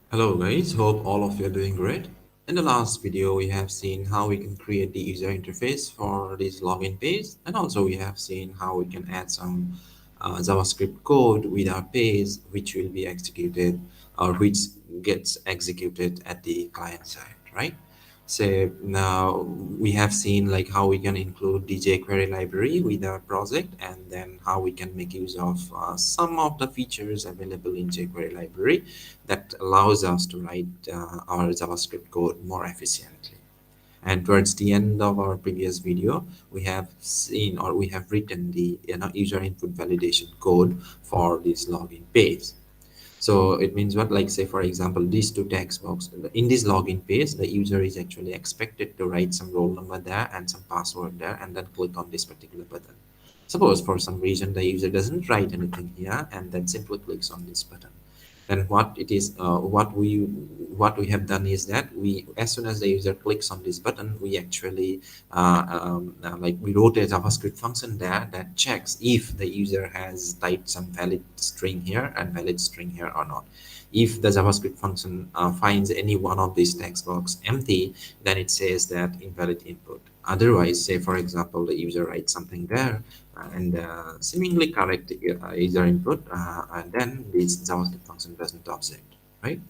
Hello guys, hope all of you are doing great. In the last video, we have seen how we can create the user interface for this login page, and also we have seen how we can add some JavaScript code with our page, which will be executed or which gets executed at the client side, right? So now we have seen like how we can include the jQuery library with our project, and then how we can make use of some of the features available in jQuery library that allows us to write our JavaScript code more efficiently. And towards the end of our previous video, we have seen or we have written the user input validation code for this login page. So it means what, like say for example, these two text box in this login page, the user is actually expected to write some roll number there and some password there, and then click on this particular button. Suppose for some reason the user doesn't write anything here and then simply clicks on this button. Then what we have done is that we, as soon as the user clicks on this button, we actually like we wrote a JavaScript function there that checks if the user has typed some valid string here and valid string here or not. If the JavaScript function finds any one of these text box empty, then it says that invalid input. Otherwise, say for example, the user writes something there and seemingly correct user input, and then this JavaScript function doesn't object, right?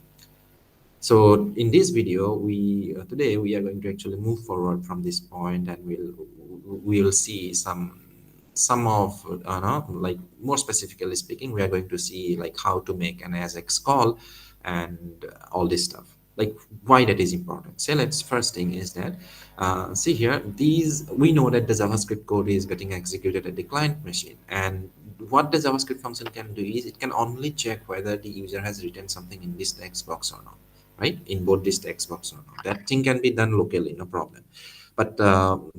So in this video, today we are going to actually move forward from this point, and we'll see some of no, like more specifically speaking, we are going to see like how to make an Ajax call and all this stuff. Like why that is important. So let's first thing is that see here, these we know that the JavaScript code is getting executed at the client machine, and what the JavaScript function can do is it can only check whether the user has written something in this text box or not, right? In both this text box or not. That thing can be done locally, no problem. But for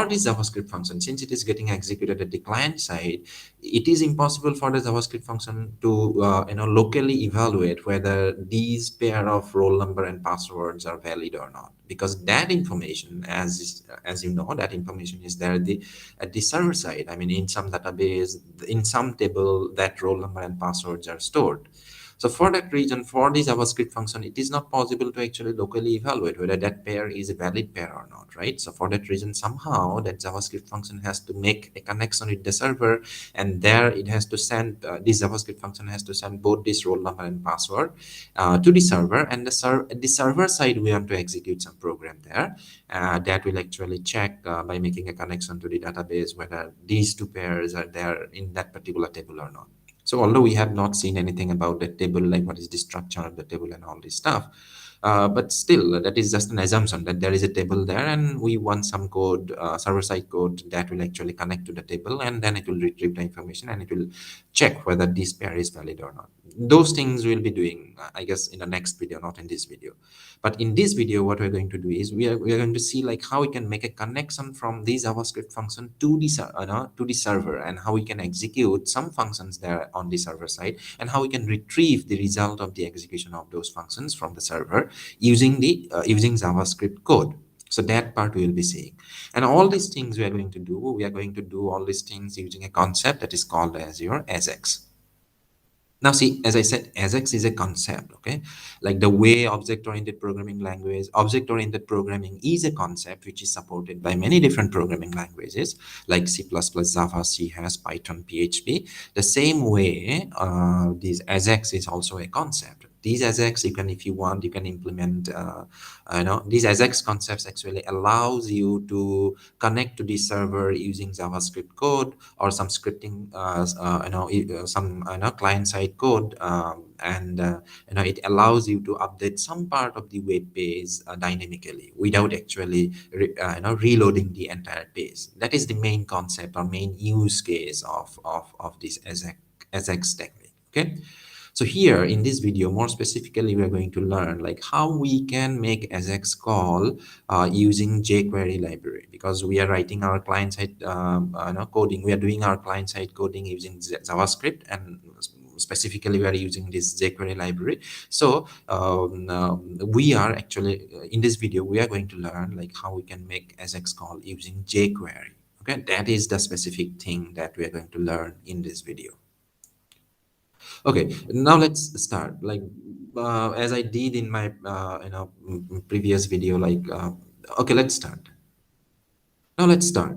this JavaScript function, since it is getting executed at the client side, it is impossible for the JavaScript function to locally evaluate whether these pair of roll number and passwords are valid or not, because that information, as you know, that information is there at the server side. I mean, in some database, in some table, that roll number and passwords are stored. So for that reason, for the JavaScript function, it is not possible to actually locally evaluate whether that pair is a valid pair or not, right? So for that reason, somehow that JavaScript function has to make a connection with the server, and there it has to send, this JavaScript function has to send both this roll number and password to the server, and at the server side, we want to execute some program there that will actually check by making a connection to the database whether these two pairs are there in that particular table or not. So although we have not seen anything about the table, like what is the structure of the table and all this stuff, but still that is just an assumption that there is a table there, and we want some code, server-side code that will actually connect to the table, and then it will retrieve the information and it will check whether this pair is valid or not. Those things we'll be doing, I guess, in the next video, not in this video. But in this video, what we're going to do is we are going to see like how we can make a connection from this JavaScript function to to the server, and how we can execute some functions there on the server side, and how we can retrieve the result of the execution of those functions from the server using the using JavaScript code. So that part we will be seeing, and all these things we are going to do. We are going to do all these things using a concept that is called as your Ajax. Now, see, as I said, Ajax is a concept, okay? Like the way object-oriented programming language, object-oriented programming is a concept which is supported by many different programming languages like C++, Java, C Hash, Python, PHP. The same way, this Ajax is also a concept. These Ajax, you can, if you want, you can implement, these Ajax concepts actually allows you to connect to the server using JavaScript code or some scripting, some client side code, and it allows you to update some part of the web page dynamically without actually reloading the entire page. That is the main concept or main use case of this Ajax technique. Okay. So here in this video, more specifically, we are going to learn like how we can make Ajax call using jQuery library, because we are writing our client-side coding. We are doing our client-side coding using JavaScript, and specifically we are using this jQuery library. So we are actually in this video we are going to learn like how we can make Ajax call using jQuery. Okay, that is the specific thing that we are going to learn in this video. Okay, now let's start. Like as I did in my previous video. Okay, let's start. Now let's start.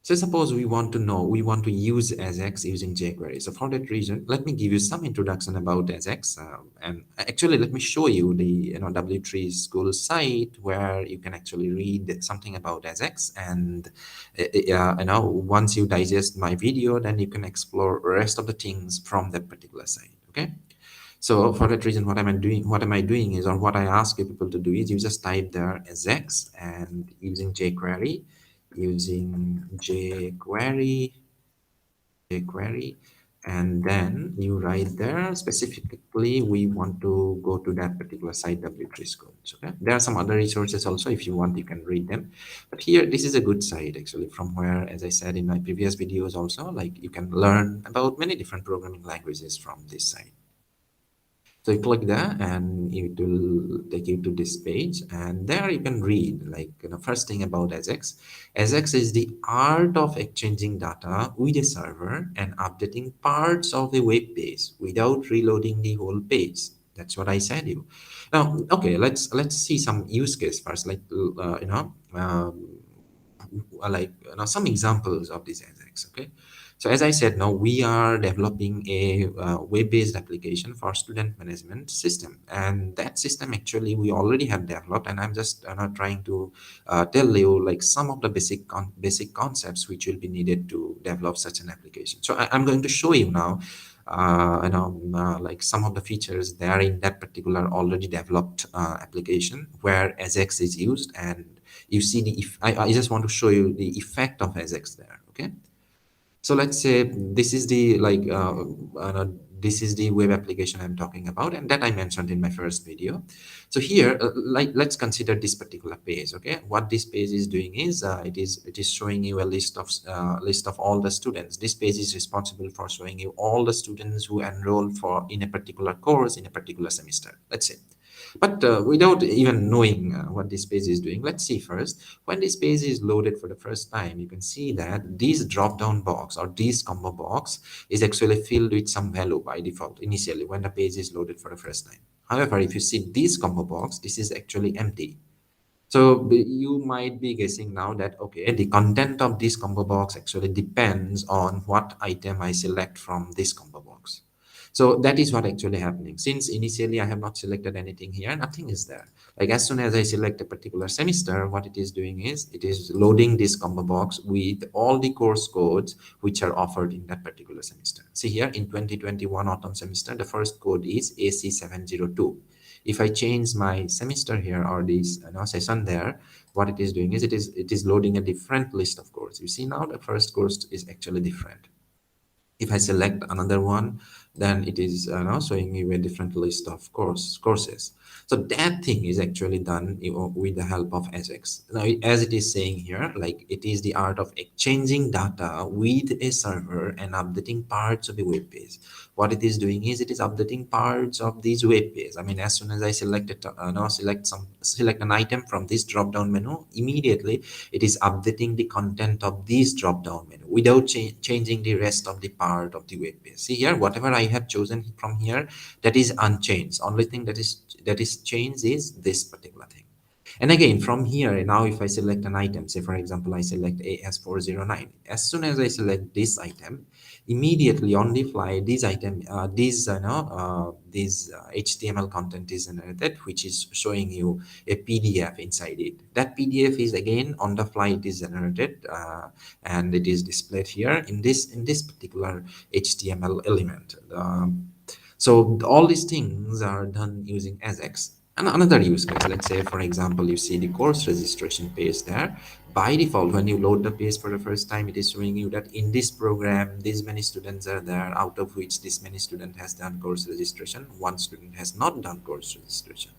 So suppose we want to use Ajax using jQuery. So for that reason, let me give you some introduction about Ajax, and actually let me show you the W3 school site where you can actually read something about Ajax. And once you digest my video, then you can explore rest of the things from that particular site. Okay. So for that reason, what am I doing? What am I doing is, or what I ask you people to do is, you just type there Ajax and using jQuery, and then you write there specifically we want to go to that particular site W3 schools. Okay, there are some other resources also. If you want, you can read them. But here, this is a good site actually, from where, as I said in my previous videos also, like you can learn about many different programming languages from this site. So you click there and it will take you to this page, and there you can read, like, first thing about Ajax. Ajax is the art of exchanging data with a server and updating parts of a web page without reloading the whole page. That's what I said you. Now, okay, let's see some use case first, like some examples of these Ajax. Okay, so as I said, now we are developing a web-based application for student management system, and that system actually we already have developed, and I'm just trying to tell you like some of the basic concepts which will be needed to develop such an application. So I'm going to show you now like some of the features there in that particular already developed application where Ajax is used. And you see I just want to show you the effect of Ajax there. Okay, so let's say this is the this is the web application I'm talking about, and that I mentioned in my first video. So here, like, let's consider this particular page. Okay, what this page is doing is it is showing you a list of all the students. This page is responsible for showing you all the students who enroll for in a particular course in a particular semester, let's say. But without even knowing what this page is doing, let's see first. When this page is loaded for the first time, you can see that this drop-down box or this combo box is actually filled with some value by default initially when the page is loaded for the first time. However, if you see this combo box, this is actually empty. So you might be guessing now that, okay, the content of this combo box actually depends on what item I select from this combo box. So that is what actually happening. Since initially I have not selected anything here, nothing is there. Like as soon as I select a particular semester, what it is doing is it is loading this combo box with all the course codes which are offered in that particular semester. See here in 2021 autumn semester, the first code is AC702. If I change my semester here or this session there, what it is doing is it is loading a different list of courses. You see now the first course is actually different. If I select another one, then it is now showing you a different list of courses. So that thing is actually done with the help of Ajax. Now, as it is saying here, like it is the art of exchanging data with a server and updating parts of a web page. What it is doing is it is updating parts of these web page. I mean, as soon as I select it, now select an item from this drop down menu, immediately it is updating the content of this drop down menu without changing the rest of the part of the web page. See here, whatever I have chosen from here, that is unchanged. Only thing that is changed is this particular thing. And again, from here, now if I select an item, say for example, I select AS409. As soon as I select this item, immediately on the fly, this HTML content is generated, which is showing you a PDF inside it. That PDF is again on the fly, it is generated, and it is displayed here in this particular HTML element. So all these things are done using Ajax. And another use case, let's say, for example, you see the course registration page there. By default, when you load the page for the first time, it is showing you that in this program, these many students are there, out of which this many student has done course registration, one student has not done course registration.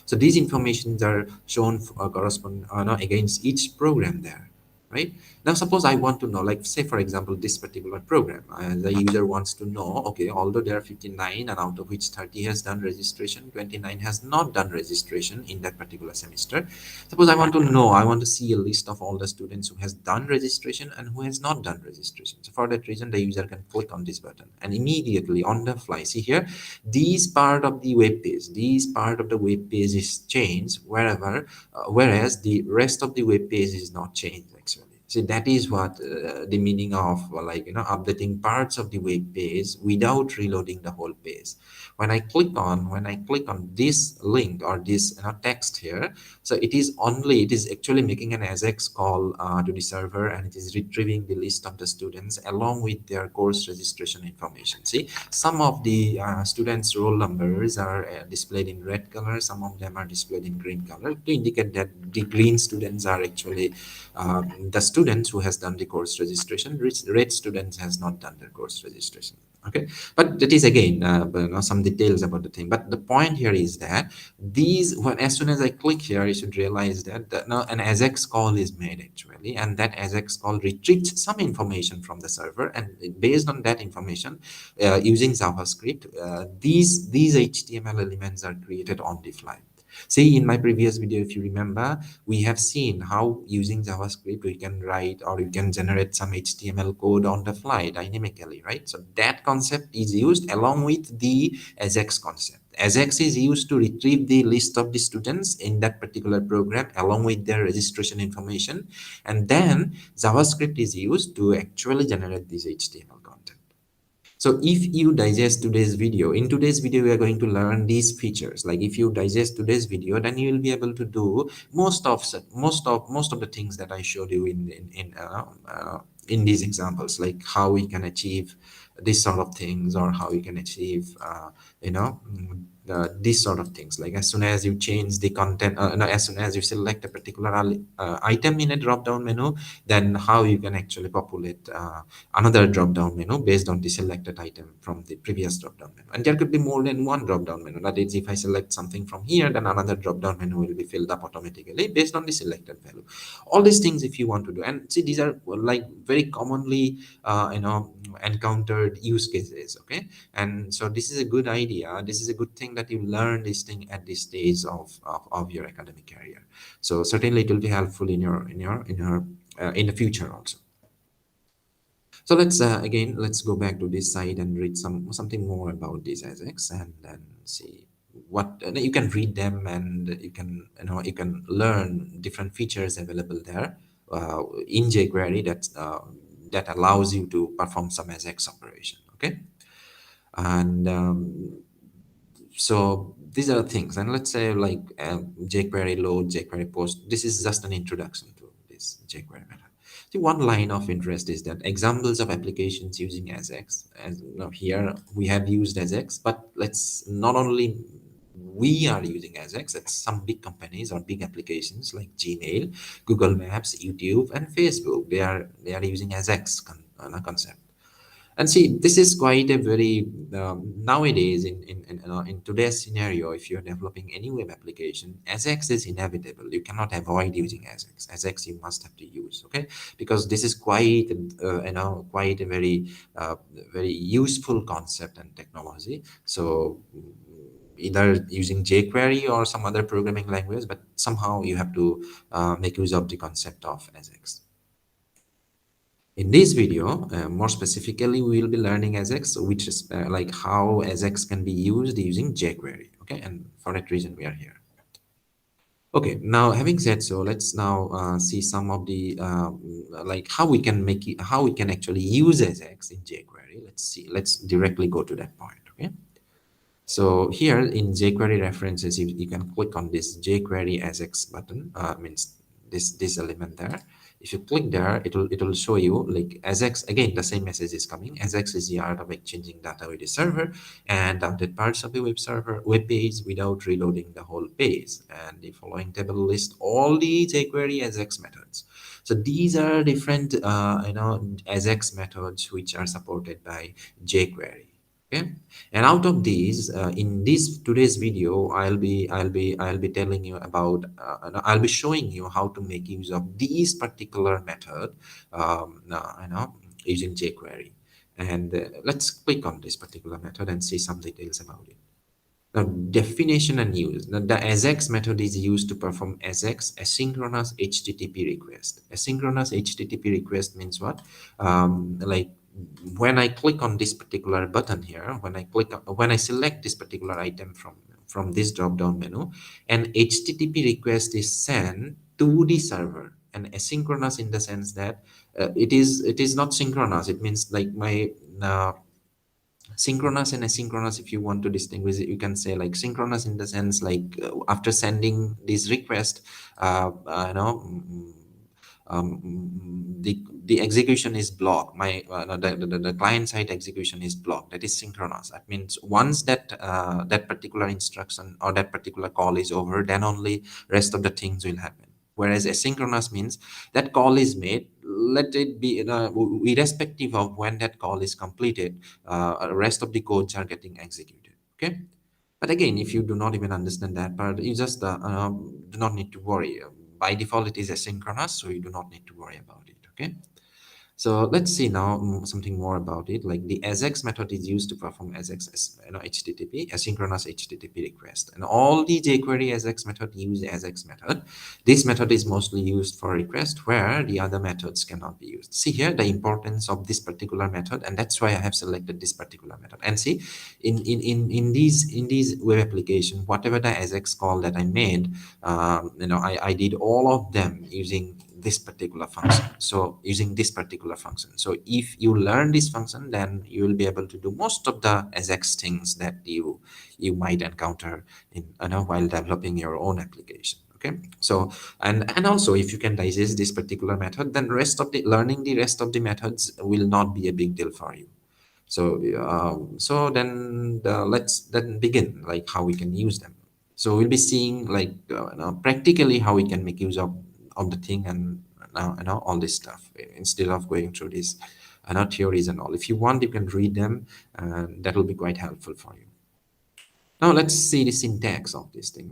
So these informations are shown correspond against each program there. right? Now, suppose I want to know, like, say, for example, this particular program, the user wants to know, okay, although there are 59 and out of which 30 has done registration, 29 has not done registration in that particular semester. Suppose I want to know, I want to see a list of all the students who has done registration and who has not done registration. So for that reason, the user can click on this button and immediately on the fly, see here, these part of the web page is changed wherever, whereas the rest of the web page is not changed actually. So that is what the meaning of like, updating parts of the web page without reloading the whole page. When I click on this link or this text here, so it is actually making an Ajax call to the server, and it is retrieving the list of the students along with their course registration information. See, some of the students' roll numbers are displayed in red color, some of them are displayed in green color to indicate that the green students are actually the students who has done the course registration. Red students has not done their course registration. Okay, but that is again some details about the thing. But the point here is that as soon as I click here, you should realize that now an Ajax call is made actually, and that Ajax call retrieves some information from the server, and based on that information, using JavaScript, these HTML elements are created on the fly. See, in my previous video, if you remember, we have seen how using JavaScript we can write or you can generate some HTML code on the fly dynamically, right? So that concept is used along with the Ajax concept. Ajax is used to retrieve the list of the students in that particular program along with their registration information, and then JavaScript is used to actually generate this HTML content. So if you digest today's video, in today's video, we are going to learn these features. Like if you digest today's video, then you will be able to do most of the things that I showed you in these examples, like how we can achieve these sort of things, or how we can achieve these sort of things. Like as soon as you change the content, no, as soon as you select a particular item in a drop down menu, then how you can actually populate another drop down menu based on the selected item from the previous drop down menu. And there could be more than one drop down menu. That is, if I select something from here, then another drop down menu will be filled up automatically based on the selected value. All these things, if you want to do, and see, these are like very commonly encountered use cases. Okay, and so this is a good idea. This is a good thing that you learn this thing at this stage of your academic career. So certainly it will be helpful in the future also. So let's go back to this site and read something more about these Ajax, and then see what you can read them, and you can learn different features available there in jQuery that allows you to perform some Ajax operation. Okay, and so these are the things. And let's say like jQuery load, jQuery post. This is just an introduction to this jQuery method. The one line of interest is that examples of applications using Ajax. As here we have used Ajax, but let's not only we are using Ajax. It's some big companies or big applications like Gmail, Google Maps, YouTube, and Facebook. They are using Ajax concept. And see, this is quite a very nowadays in today's scenario. If you're developing any web application, Ajax is inevitable. You cannot avoid using Ajax. Ajax you must have to use, okay? Because this is quite a very useful concept and technology. So either using jQuery or some other programming language, but somehow you have to make use of the concept of Ajax. In this video, more specifically, we will be learning Ajax, which is like how Ajax can be used using jQuery. Okay, and for that reason, we are here. Okay, now having said so, let's now see some of the like how we can how we can actually use Ajax in jQuery. Let's see. Let's directly go to that point. Okay. So here in jQuery references, you can click on this jQuery Ajax button. Means this element there. If you click there, it will show you like Ajax. Again, the same message is coming. Ajax is the art of exchanging data with the server and update parts of the web page without reloading the whole page. And the following table lists all the jQuery Ajax methods. So these are different Ajax methods which are supported by jQuery. Okay, and out of these, in this today's video, I'll be telling you about, I'll be showing you how to make use of these particular method, using jQuery. And let's click on this particular method and see some details about it. Now, definition and use. Now, the Ajax method is used to perform Ajax asynchronous HTTP request. Asynchronous HTTP request means what? Like when I click on this particular button here, when I select this particular item from this drop down menu, an HTTP request is sent to the server. And asynchronous in the sense that it is not synchronous. It means like my synchronous and asynchronous, if you want to distinguish it, you can say like synchronous in the sense like after sending this request, you know the execution is blocked. The client side execution is blocked. That is synchronous. That means once that particular instruction or that particular call is over, then only rest of the things will happen. Whereas asynchronous means that call is made, let it be, irrespective of when that call is completed, rest of the codes are getting executed. Okay, but again, if you do not even understand that part, you just do not need to worry. By default it is asynchronous, so you do not need to worry about it. Okay, so let's see now something more about it. Like the Ajax method is used to perform Ajax HTTP, asynchronous HTTP request. And all the jQuery Ajax method use Ajax method. This method is mostly used for request where the other methods cannot be used. See here the importance of this particular method, and that's why I have selected this particular method. And see, in these web application, whatever the Ajax call that I made, I did all of them using this particular function. So using this particular function, so if you learn this function, then you will be able to do most of the Ajax things that you might encounter in while developing your own application. Okay, so and also if you can digest this particular method, then learning the rest of the methods will not be a big deal for you. So then let's then begin like how we can use them. So we'll be seeing like practically how we can make use of the thing, and all this stuff instead of going through these theories and all. If you want, you can read them, and that will be quite helpful for you. Now let's see the syntax of this thing,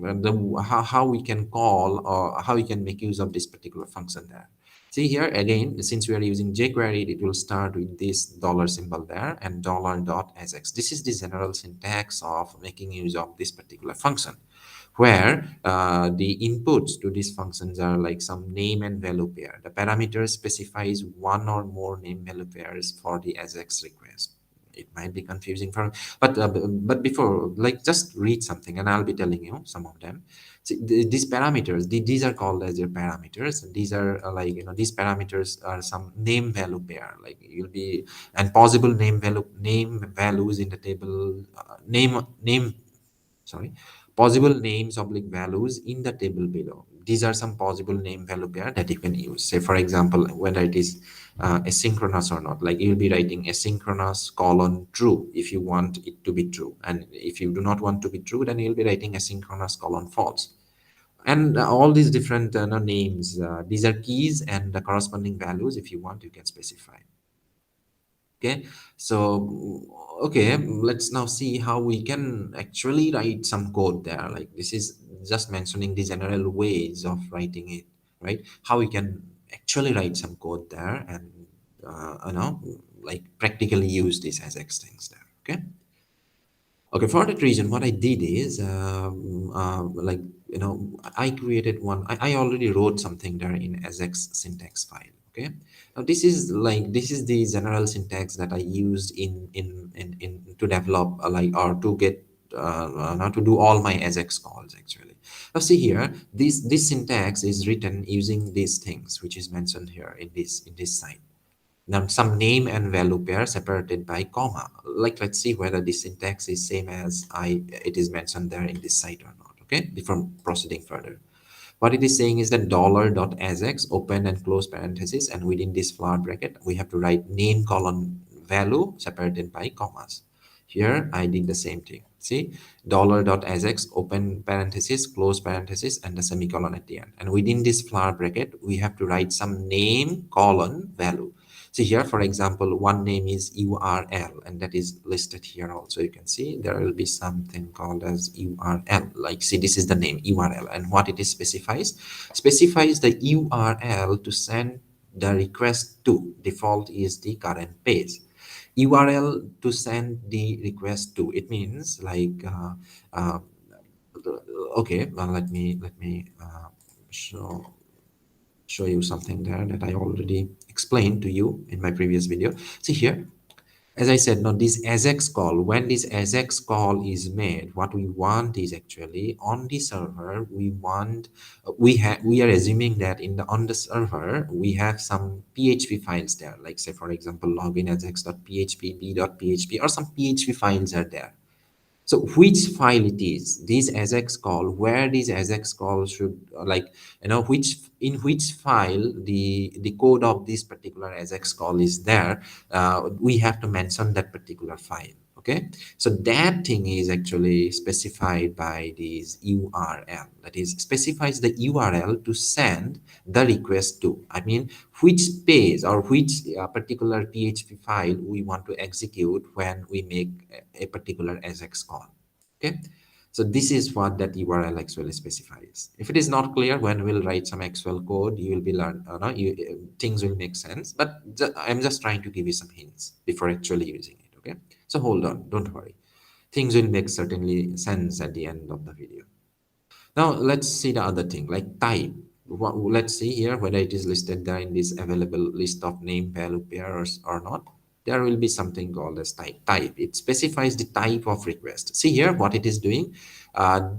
how we can call or how we can make use of this particular function there. See here again, since we are using jQuery, it will start with this dollar symbol there and $.ajax. This is the general syntax of making use of this particular function, where the inputs to these functions are like some name and value pair. The parameter specifies one or more name value pairs for the Ajax request. It might be confusing for, but before, like, just read something and I'll be telling you some of them. See, these parameters, these are called as your parameters, and these are like these parameters are some name value pair, like you'll be, and possible name values in the table, name sorry, possible names oblique values in the table below. These are some possible name value pair that you can use. Say for example, whether it is asynchronous or not, like you'll be writing asynchronous colon true if you want it to be true, and if you do not want to be true, then you'll be writing asynchronous colon false. And all these different names, these are keys, and the corresponding values, if you want, you can specify. Okay, so okay, let's now see how we can actually write some code there. Like this is just mentioning the general ways of writing it, right? How we can actually write some code there, and like practically use this as X things there. Okay. Okay, for that reason, what I did is, like, I created one. I already wrote something there in Ajax syntax file. Okay, now this is the general syntax that I used in to develop like, or to get now to do all my Ajax calls actually. Now see here, this syntax is written using these things which is mentioned here in this site. Now, some name and value pair separated by comma. Like, let's see whether the syntax is same as it is mentioned there in this site or not. Okay, before proceeding further. What it is saying is that $.ajax open and close parentheses, and within this flower bracket, we have to write name colon value separated by commas. Here, I did the same thing. See, $.ajax open parenthesis, close parenthesis, and the semicolon at the end. And within this flower bracket, we have to write some name colon value. See here, for example, one name is URL, and that is listed here also. You can see there will be something called as URL. Like, see, this is the name URL, and what it is specifies the URL to send the request to. Default is the current page. URL to send the request to. It means like uh, okay. Well, let me show show you something there that I already explained to you in my previous video. See here, as I said, now this Ajax call, when this Ajax call is made, what we want is actually on the server, we want, we are assuming that on the server, we have some PHP files there, like say, for example, login ajax.php, b.php, or some PHP files are there. So which file it is, this Ajax call, where this Ajax call should, like, which, in which file the code of this particular Ajax call is there, we have to mention that particular file. Okay, so that thing is actually specified by this URL, that is specifies the URL to send the request to. I mean, which page or which particular PHP file we want to execute when we make a particular Ajax call. Okay, so this is what that URL actually specifies. If it is not clear, when we'll write some actual code, you will be learn, no, things will make sense. But I'm just trying to give you some hints before actually using it. Okay, so hold on, don't worry. Things will make certainly sense at the end of the video. Now let's see the other thing, like type. Let's see here whether it is listed there in this available list of name value pairs or not. There will be something called as type. Type, it specifies the type of request. See here what it is doing.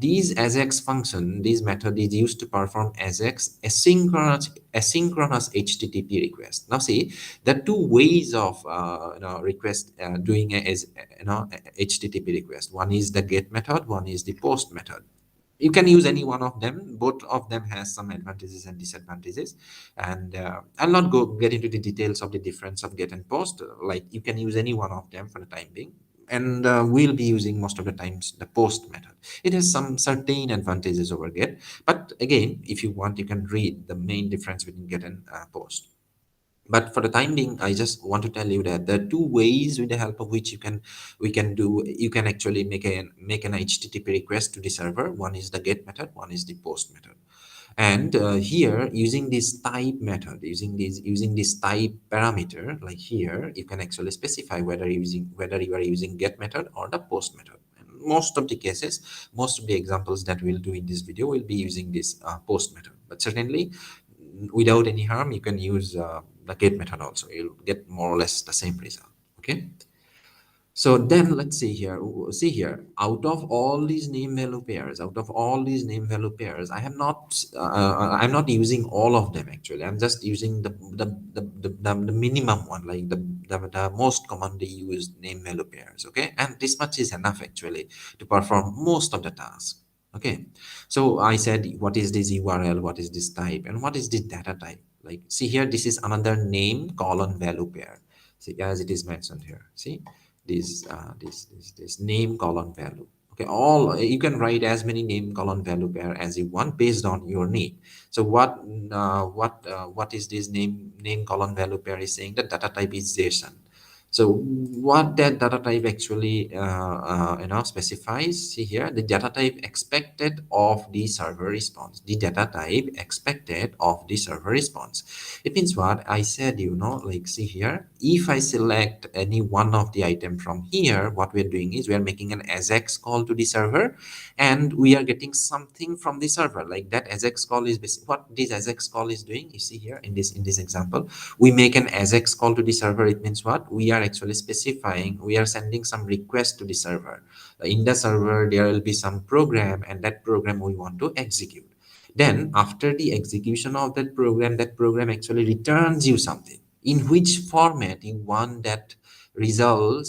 These Ajax function, this method is used to perform Ajax asynchronous HTTP request. Now see, there are two ways of request doing a, as HTTP request. One is the get method, one is the post method. You can use any one of them. Both of them has some advantages and disadvantages, and I'll not get into the details of the difference of get and post. Like, you can use any one of them for the time being, and we'll be using most of the times the post method. It has some certain advantages over get, but again, if you want, you can read the main difference between get and post. But for the time being, I just want to tell you that there are two ways with the help of which you can actually make an HTTP request to the server. One is the get method, one is the post method. And here, using this type method, using this type parameter, like here, you can actually specify whether you are using get method or the post method. And most of the cases, most of the examples that we'll do in this video will be using this post method. But certainly, without any harm, you can use the get method also. You'll get more or less the same result. Okay. So then let's see here. See here, out of all these name value pairs, I'm not using all of them actually. I'm just using the minimum one, like the most commonly used name value pairs. Okay, and this much is enough actually to perform most of the tasks. Okay, so I said, what is this URL, what is this type, and what is this data type? Like, see here, this is another name colon value pair. See, as it is mentioned here. See, this name colon value. Okay, all you can write as many name colon value pair as you want based on your need. So what is this name colon value pair is saying? The data type is JSON. So what that data type actually specifies, see here, the data type expected of the server response. The data type expected of the server response. It means what I said, like, see here, if I select any one of the item from here, what we're doing is we are making an Ajax call to the server, and we are getting something from the server. Like, that Ajax call is what this Ajax call is doing. You see here in this example, we make an Ajax call to the server. It means what? We are actually specifying, we are sending some request to the server. In the server, there will be some program, and that program we want to execute. Then after the execution of that program actually returns you something. In which format you want that result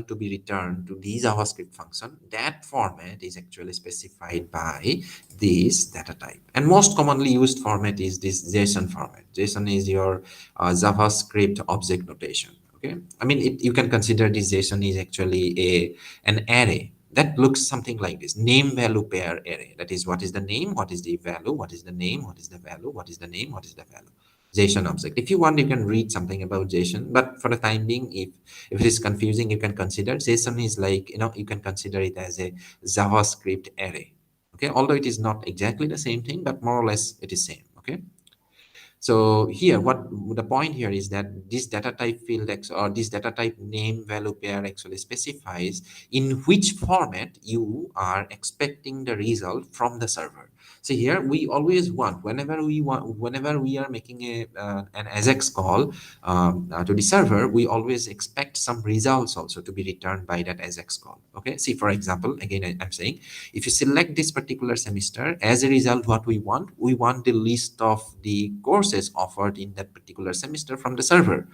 to be returned to the JavaScript function. That format is actually specified by this data type. And most commonly used format is this JSON format. JSON is your JavaScript object notation. Okay, I mean, you can consider this JSON is actually an array that looks something like this: name value pair array. That is, what is the name, what is the value, what is the name, what is the value, what is the name, what is the value. JSON object. If you want, you can read something about JSON, but for the time being, if it is confusing, you can consider JSON is like, you can consider it as a JavaScript array. Okay, although it is not exactly the same thing, but more or less it is same. Okay. So here, what the point here is that this data type field X or this data type name value pair actually specifies in which format you are expecting the result from the server. So here we always want, whenever we are making an Ajax call to the server, we always expect some results also to be returned by that Ajax call. Okay. See, for example, again, I'm saying, if you select this particular semester, as a result, what we want the list of the courses offered in that particular semester from the server.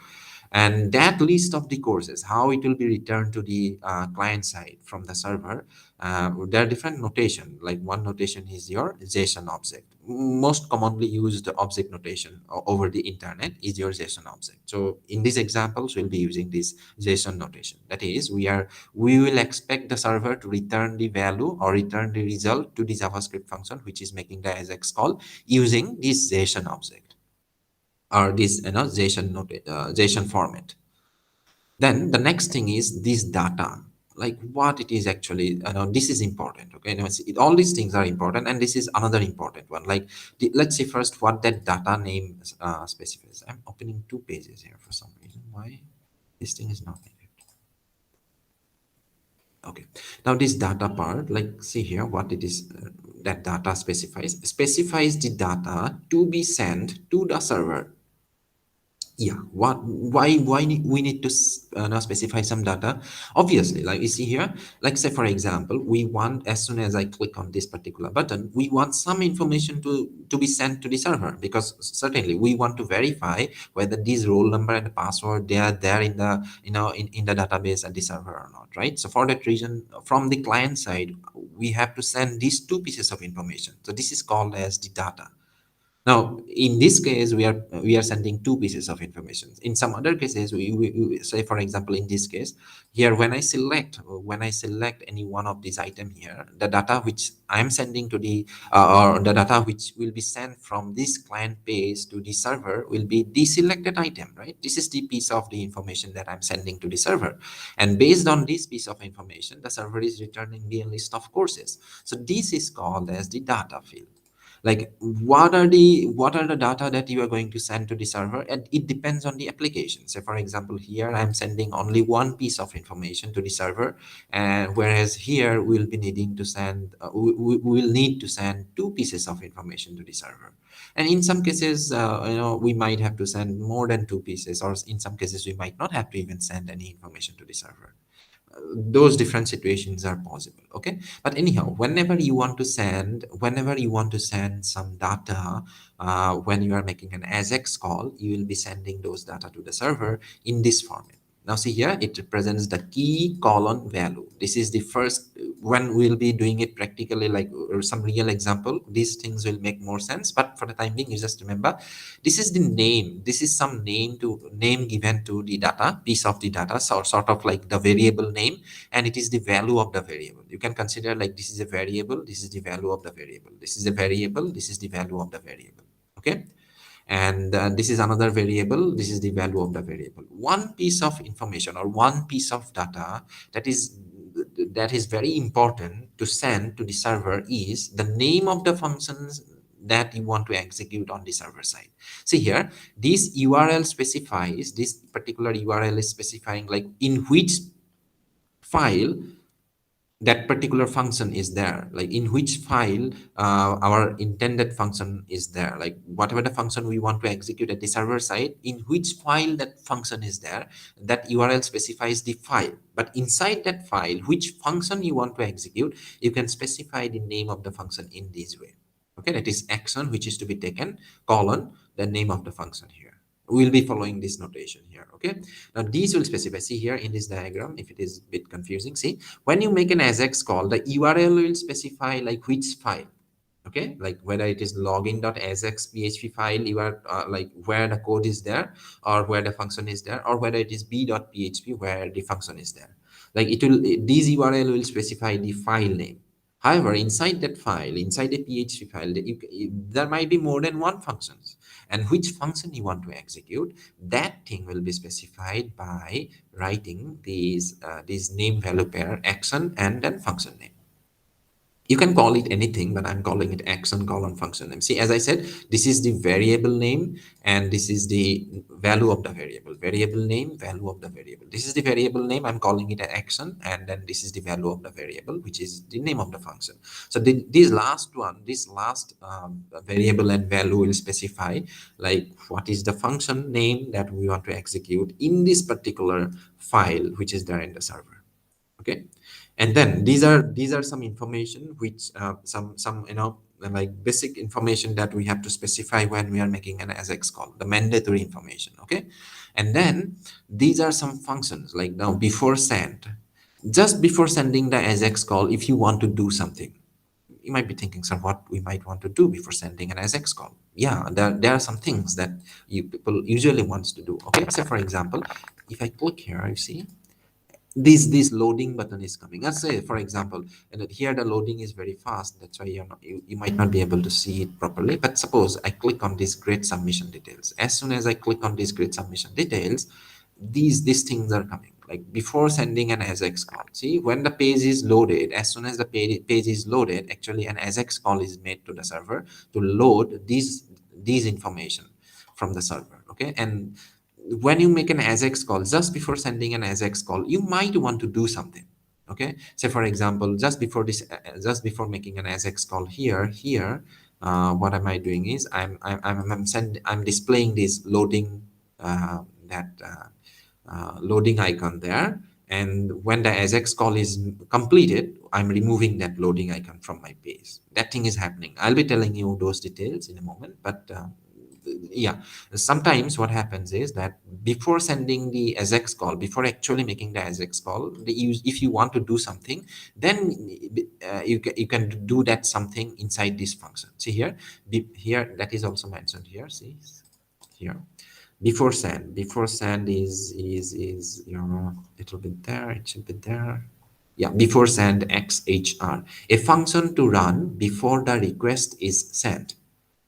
And that list of the courses, how it will be returned to the client side from the server, there are different notation. Like one notation is your JSON object. Most commonly used object notation over the internet is your JSON object. So in these examples, we'll be using this JSON notation. That is, we will expect the server to return the value or return the result to the JavaScript function, which is making the Ajax call using this JSON object or this JSON format. Then the next thing is this data, like what it is actually, this is important. Okay, all these things are important, and this is another important one. Like let's see first what that data name specifies. I'm opening two pages here for some reason. Why this thing is not needed? Okay, now this data part, like see here what it is, that data specifies the data to be sent to the server. Yeah, we need to now specify some data. Obviously, like you see here, like say for example, we want, as soon as I click on this particular button, we want some information to be sent to the server, because certainly we want to verify whether this roll number and the password, they are there in the, in the database at the server or not, right? So for that reason, from the client side, we have to send these two pieces of information. So this is called as the data. Now, in this case, we are sending two pieces of information. In some other cases, we say, for example, in this case, here when I select any one of these item here, the data which I'm sending to the or the data which will be sent from this client page to the server will be the selected item, right? This is the piece of the information that I'm sending to the server, and based on this piece of information, the server is returning me a list of courses. So this is called as the data field. Like what are the data that you are going to send to the server, and it depends on the application. So for example, here I'm sending only one piece of information to the server, and whereas here we'll be needing to send we will need to send two pieces of information to the server. And in some cases, we might have to send more than two pieces, or in some cases we might not have to even send any information to the server. Those different situations are possible. Okay, but anyhow, whenever you want to send some data, when you are making an Ajax call, you will be sending those data to the server in this format. Now see here, it represents the key colon value. This is the first. When we'll be doing it practically, like or some real example, these things will make more sense, but for the time being, you just remember this is the name. This is some name given to the data, piece of the data, so sort of like the variable name, and it is the value of the variable. You can consider like this is a variable, this is the value of the variable, this is a variable, this is the value of the variable. Okay, and this is another variable, this is the value of the variable. One piece of information or one piece of data that is very important to send to the server is the name of the functions that you want to execute on the server side. See here, this URL specifies, this particular URL is specifying like in which file that particular function is there, like in which file our intended function is there, like whatever the function we want to execute at the server side, in which file that function is there, that URL specifies the file. But inside that file, which function you want to execute, you can specify the name of the function in this way. Okay, that is action which is to be taken, colon, the name of the function here. We'll be following this notation here. Okay, now these will specify. See here in this diagram, if it is a bit confusing, see, when you make an Ajax call, the URL will specify like which file. Okay, like whether it is login.ajax PHP file, you are like where the code is there, or where the function is there, or whether it is b.php where the function is there. Like it will, these URL will specify the file name. However, inside that file, inside a PHP file, there might be more than one functions. And which function you want to execute, that thing will be specified by writing these name value pair action and then function name. You can call it anything, but I'm calling it action colon function name. See, as I said, this is the variable name and this is the value of the variable. Variable name, value of the variable. This is the variable name, I'm calling it an action, and then this is the value of the variable, which is the name of the function. So this last one, this last variable and value will specify like what is the function name that we want to execute in this particular file which is there in the server. Okay, and then these are some information which some like basic information that we have to specify when we are making an Ajax call, the mandatory information. Okay, and then these are some functions like now before send, just before sending the Ajax call, if you want to do something, you might be thinking, sir, what we might want to do before sending an Ajax call. Yeah, there are some things that you people usually wants to do. Okay, so for example, if I click here, you see this loading button is coming. Let's say, for example, and here the loading is very fast, that's why you might not be able to see it properly. But suppose I click on this great submission details. As soon as I click on this great submission details, these things are coming, like before sending an Ajax call. See, when the page is loaded, as soon as the page is loaded, actually an Ajax call is made to the server to load these information from the server. Okay, and when you make an Ajax call, just before sending an Ajax call, you might want to do something. Okay, say for example, just before making an Ajax call here, what am I doing is I'm displaying this loading that loading icon there. And when the Ajax call is completed, I'm removing that loading icon from my page. That thing is happening. I'll be telling you those details in a moment, but yeah, sometimes what happens is that before sending the Ajax call, before actually making the Ajax call, if you want to do something, then you can do that something inside this function. See here, here that is also mentioned here. See here, before send is little bit there, it should be there. Yeah, before send xhr, a function to run before the request is sent.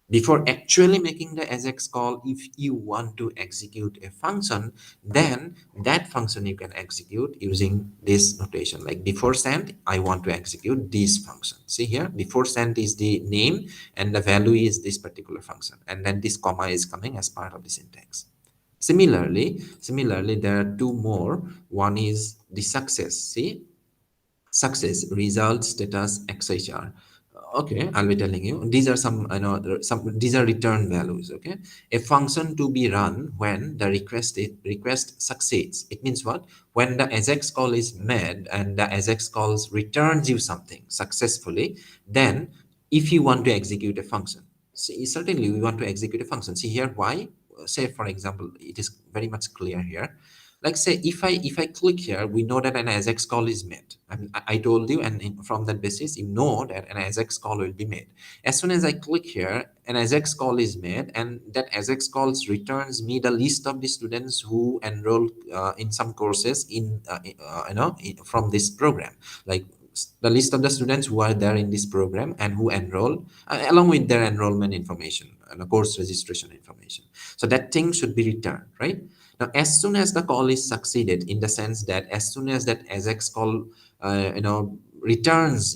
Before actually making the Ajax call, if you want to execute a function, then that function you can execute using this notation. Like before send, I want to execute this function. See here, before send is the name and the value is this particular function, and then this comma is coming as part of the syntax. Similarly, there are two more. One is the success. See, success result status xhr. Okay, I'll be telling you, these are some these are return values. Okay, a function to be run when the request succeeds. It means what? When the Ajax call is made and the Ajax calls returns you something successfully, then if you want to execute a function, see, certainly we want to execute a function. See here, why? Say for example, it is very much clear here. Like say if I click here, we know that an Ajax call is made. I told you, and from that basis you know that an Ajax call will be made. As soon as I click here, an Ajax call is made, and that Ajax calls returns me the list of the students who enroll in some courses from this program, like the list of the students who are there in this program and who enroll, along with their enrollment information and the course registration information. So that thing should be returned, right? Now, as soon as the call is succeeded, in the sense that as soon as that Ajax call, returns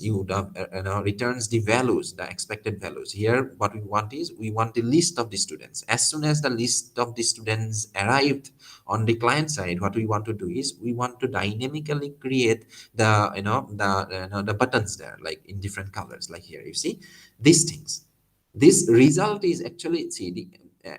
returns the values, the expected values. Here, what we want is we want the list of the students. As soon as the list of the students arrived on the client side, what we want to do is we want to dynamically create the buttons there, like in different colors. Like here, you see these things. This result is actually, see,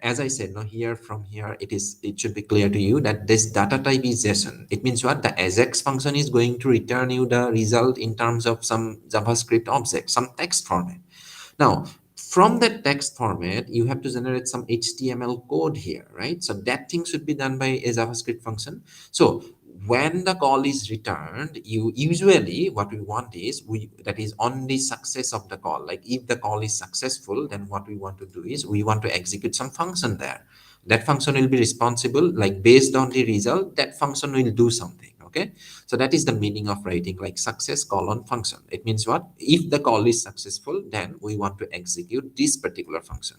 as I said, now here from here, it should be clear to you that this data type is JSON. It means what? The Ajax function is going to return you the result in terms of some JavaScript object, some text format. Now, from that text format, you have to generate some HTML code here, right? So that thing should be done by a JavaScript function. So when the call is returned, you usually, what we want is that is on the success of the call. Like if the call is successful, then what we want to do is we want to execute some function there. That function will be responsible, like based on the result, that function will do something. Okay, Okay, so that is the meaning of writing like success colon function. It means what? If the call is successful, then we want to execute this particular function.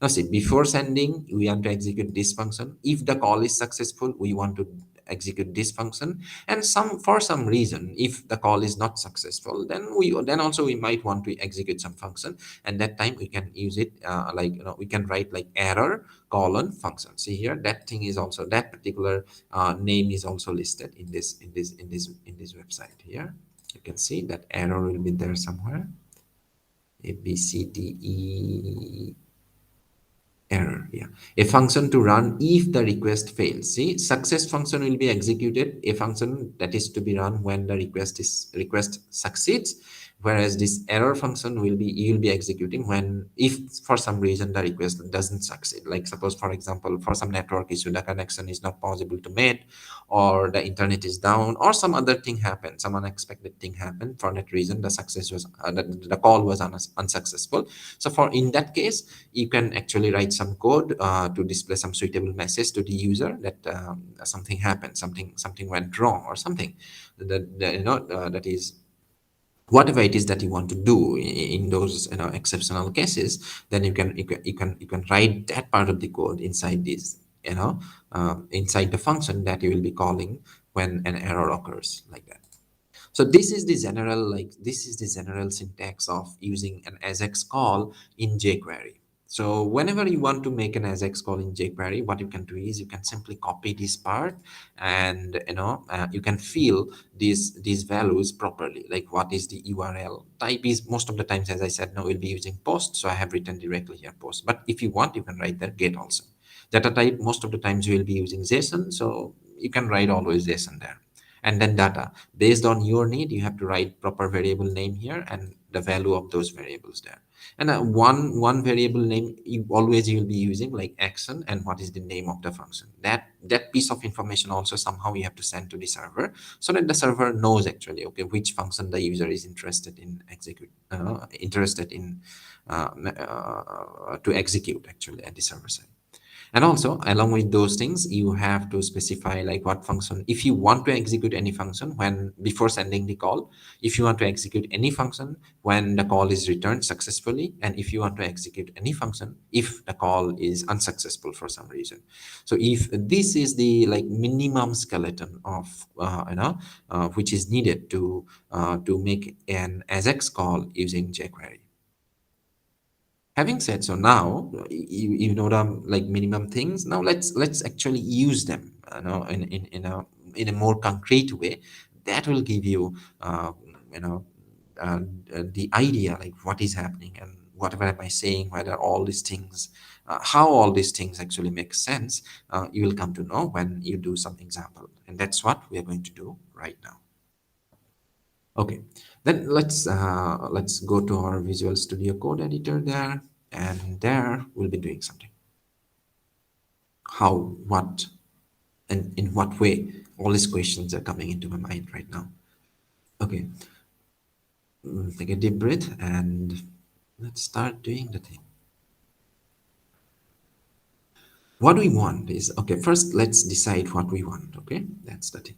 Now see, before sending, we want to execute this function. If the call is successful, we want to execute this function. And for some reason, if the call is not successful, then also we might want to execute some function. And that time we can use it like we can write like error colon function. See here, that thing is also, that particular name is also listed in this website. Here you can see that error will be there somewhere. A B C D E error. Yeah, a function to run if the request fails. See, success function will be executed, a function that is to be run when the request succeeds, whereas this error function will be, you will be executing when, if for some reason the request doesn't succeed. Like suppose, for example, for some network issue, the connection is not possible to make, or the internet is down, or some other thing happened, some unexpected thing happened. For that reason, the success was the call was unsuccessful. So for in that case, you can actually write some code to display some suitable message to the user that something happened, something went wrong, or something that that is whatever it is that you want to do in those exceptional cases. Then you can write that part of the code inside this, inside the function that you will be calling when an error occurs, like that. So this is the general syntax of using an Ajax call in jQuery. So whenever you want to make an Ajax call in jQuery, what you can do is you can simply copy this part, and you can fill these values properly. Like what is the URL type is, most of the times, as I said, now we'll be using post, so I have written directly here post. But if you want, you can write there get also. Data type, most of the times you will be using JSON, so you can write always JSON there. And then data, based on your need, you have to write proper variable name here and the value of those variables there. And one variable name you will be using, like action, and what is the name of the function. That piece of information also somehow you have to send to the server, so that the server knows actually, okay, which function the user is interested in to execute actually at the server side. And also, along with those things, you have to specify like what function, if you want to execute any function when before sending the call, if you want to execute any function when the call is returned successfully, and if you want to execute any function if the call is unsuccessful for some reason. So if this is the like minimum skeleton of which is needed to make an Ajax call using jQuery. Having said so, now you know the like minimum things. Now let's actually use them, in a more concrete way that will give you you know the idea like what is happening and whatever am I saying, whether all these things, how all these things actually make sense. You will come to know when you do some example, and that's what we are going to do right now. Okay, then let's go to our Visual Studio Code editor there, and there we'll be doing something. How, what, and in what way? All these questions are coming into my mind right now. Okay, take a deep breath and let's start doing the thing. What we want is, okay, first let's decide what we want. Okay, that's the thing.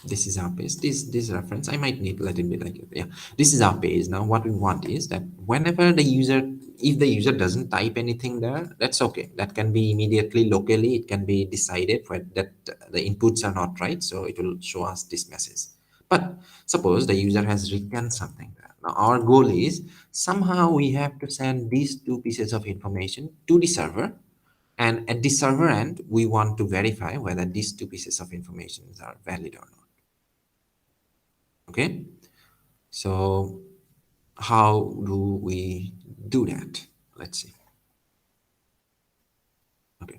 This is our page. This reference I might need, let it be like it. Yeah, this is our page. Now what we want is that whenever the user, if the user doesn't type anything there, that's okay. That can be immediately locally, it can be decided that the inputs are not right, so it will show us this message. But suppose the user has written something there. Now our goal is somehow we have to send these two pieces of information to the server, and at the server end we want to verify whether these two pieces of information are valid or not. Okay, so how do we do that? Let's see. Okay,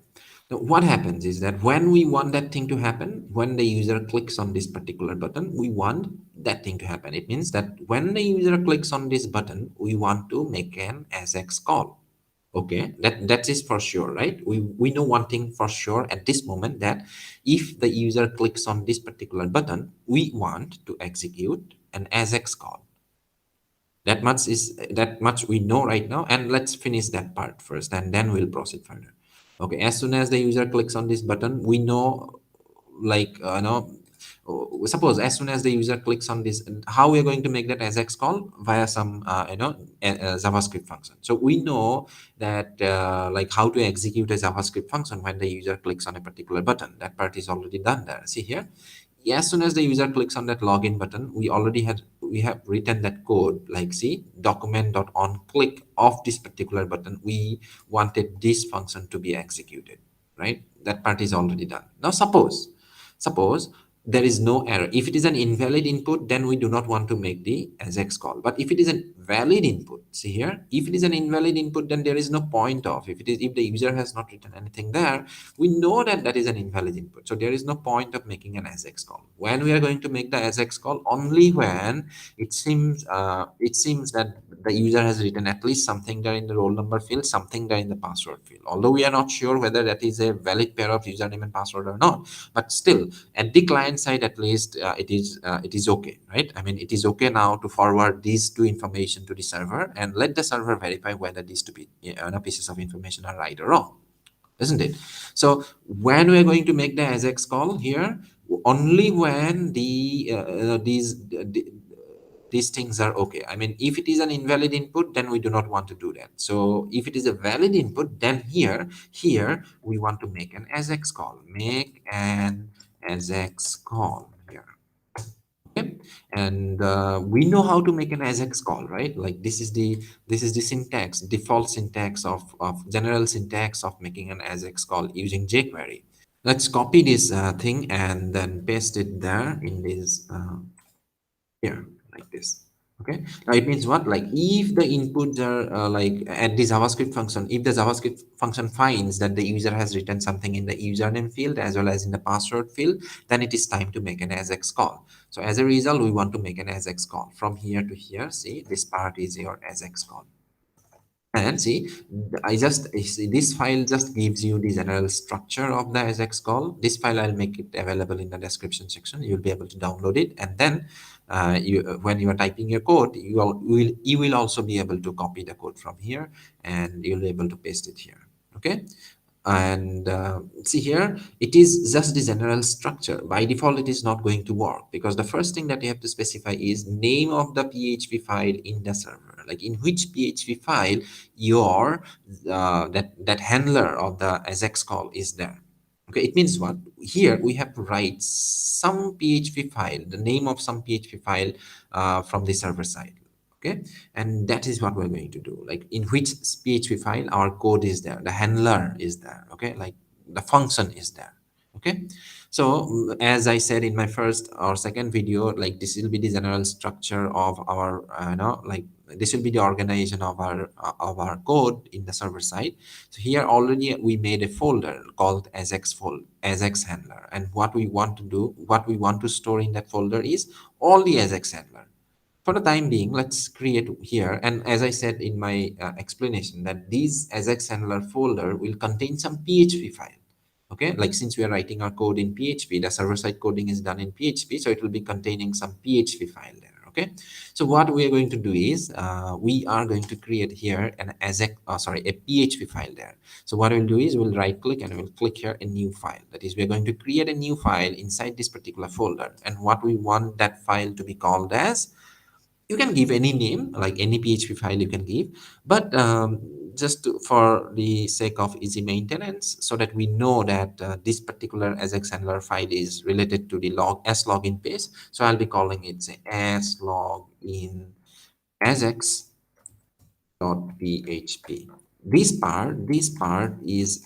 so what happens is that when we want that thing to happen, when the user clicks on this particular button, we want that thing to happen. It means that when the user clicks on this button, we want to make an Ajax call. Okay, that is for sure, right? We know one thing for sure at this moment, that if the user clicks on this particular button, we want to execute an Ajax call. That much we know right now, and let's finish that part first, and then we'll proceed further. Okay, as soon as the user clicks on this button, we know, like suppose as soon as the user clicks on this, how we are going to make that Ajax call? Via some JavaScript function. So we know that like how to execute a JavaScript function when the user clicks on a particular button. That part is already done there. See here, as soon as the user clicks on that login button, we have written that code, like see document.on click of this particular button, we wanted this function to be executed, right? That part is already done. Now suppose there is no error. If it is an invalid input, then we do not want to make the Ajax call. But if it is a valid input, see here, if it is an invalid input, then there is no point of, if the user has not written anything there, we know that that is an invalid input. So there is no point of making an Ajax call. When we are going to make the Ajax call, only when it seems that the user has written at least something there in the roll number field, something there in the password field. Although we are not sure whether that is a valid pair of username and password or not, but still at the client side, at least it is okay, right? I mean, it is okay now to forward these two information to the server and let the server verify whether these two pieces of information are right or wrong, isn't it? So when we are going to make the Ajax call here, only when these things are okay. I mean, if it is an invalid input, then we do not want to do that. So if it is a valid input, then here we want to make an Ajax call. Make an Ajax call here. Okay, and we know how to make an Ajax call, right? Like this is the syntax, default syntax of general syntax of making an Ajax call using jQuery. Let's copy this thing and then paste it there in this here, like this. Okay, now it means what? Like if the inputs are like at the JavaScript function, if the JavaScript function finds that the user has written something in the username field as well as in the password field, then it is time to make an Ajax call. So as a result, we want to make an Ajax call from here to here. See, this part is your Ajax call. And see, this file just gives you the general structure of the Ajax call. This file, I'll make it available in the description section. You'll be able to download it, and then when you are typing your code, you will also be able to copy the code from here, and you'll be able to paste it here. Okay, and see here, it is just the general structure. By default, it is not going to work because the first thing that you have to specify is name of the PHP file in the server, like in which PHP file your that handler of the Ajax call is there. Okay, it means what? Here we have to write some PHP file, the name of some PHP file from the server side. Okay, and that is what we're going to do, like in which PHP file our code is there, the handler is there. Okay, like the function is there. Okay, so as I said in my first or second video, like this will be the general structure of our like this will be the organization of our code in the server side. So here already we made a folder called Ajax handler, and what we want to store in that folder is all the Ajax handler. For the time being, let's create here. And as I said in my explanation, that this Ajax handler folder will contain some PHP file. Okay, like since we are writing our code in PHP, the server-side coding is done in PHP, so it will be containing some PHP file there. Okay, so what we are going to do is we are going to create here an a PHP file there. So what we'll do is we'll right-click and we'll click here a new file. That is, we're going to create a new file inside this particular folder, and what we want that file to be called as, you can give any name, like any PHP file you can give, but for the sake of easy maintenance, so that we know that this particular Ajax handler file is related to the login page, so I'll be calling it say slogin Ajax .php. This part is,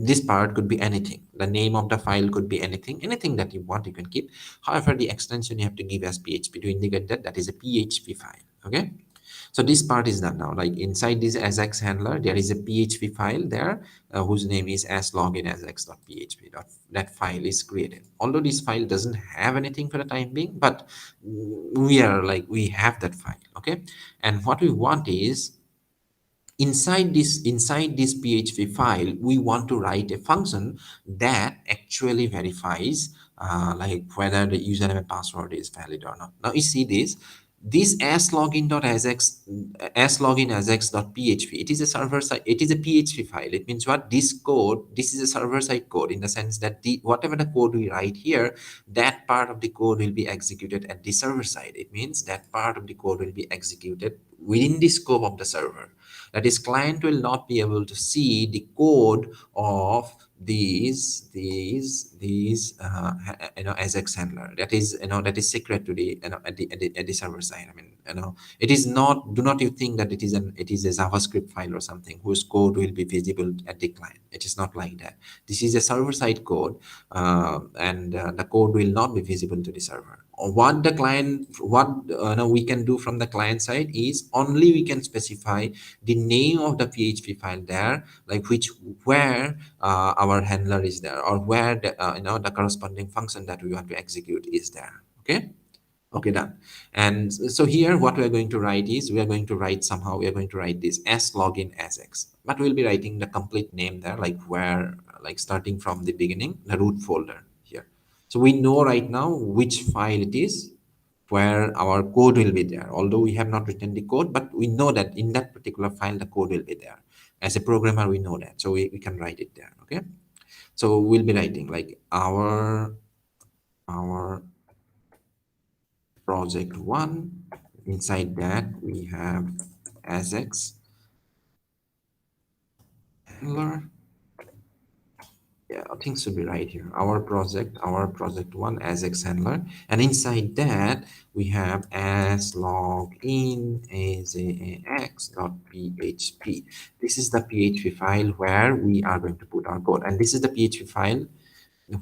this part could be anything. The name of the file could be anything that you want, you can keep. However, the extension you have to give as PHP to indicate that that is a PHP file. Okay, so this part is done now. Like inside this Ajax handler, there is a PHP file there whose name is as-login-ajax.php. That file is created. Although this file doesn't have anything for the time being, but we have that file. Okay, and what we want is, inside this PHP file, we want to write a function that actually verifies like whether the username and password is valid or not. Now you see this, This slogin.ajax, slogin.ajax.php, it is a server side, it is a PHP file. It means what? This code, this is a server side code, in the sense that the whatever the code we write here, that part of the code will be executed at the server side. It means that part of the code will be executed within the scope of the server. That is, client will not be able to see the code of Ajax handler. That is, that is secret to the, at the server side. I mean, it is not, do not you think that it is a JavaScript file or something whose code will be visible at the client. It is not like that. This is a server side code, and the code will not be visible to the server. What the client, what we can do from the client side is only we can specify the name of the PHP file there, like which, where our handler is there, or where the, the corresponding function that we want to execute is there. Okay. Okay, done. And so here what we are going to write is, we are going to write somehow, we are going to write this as login as x, but we'll be writing the complete name there, like where, like starting from the beginning, the root folder here. So we know right now which file it is where our code will be there, although we have not written the code, but we know that in that particular file the code will be there. As a programmer, we know that, so we can write it there. Okay, so we'll be writing like our project one. Inside that we have Ajax handler. Yeah, things should be right here. Our project one, Ajax handler, and inside that we have as login ajax.php. This is the PHP file where we are going to put our code, and this is the PHP file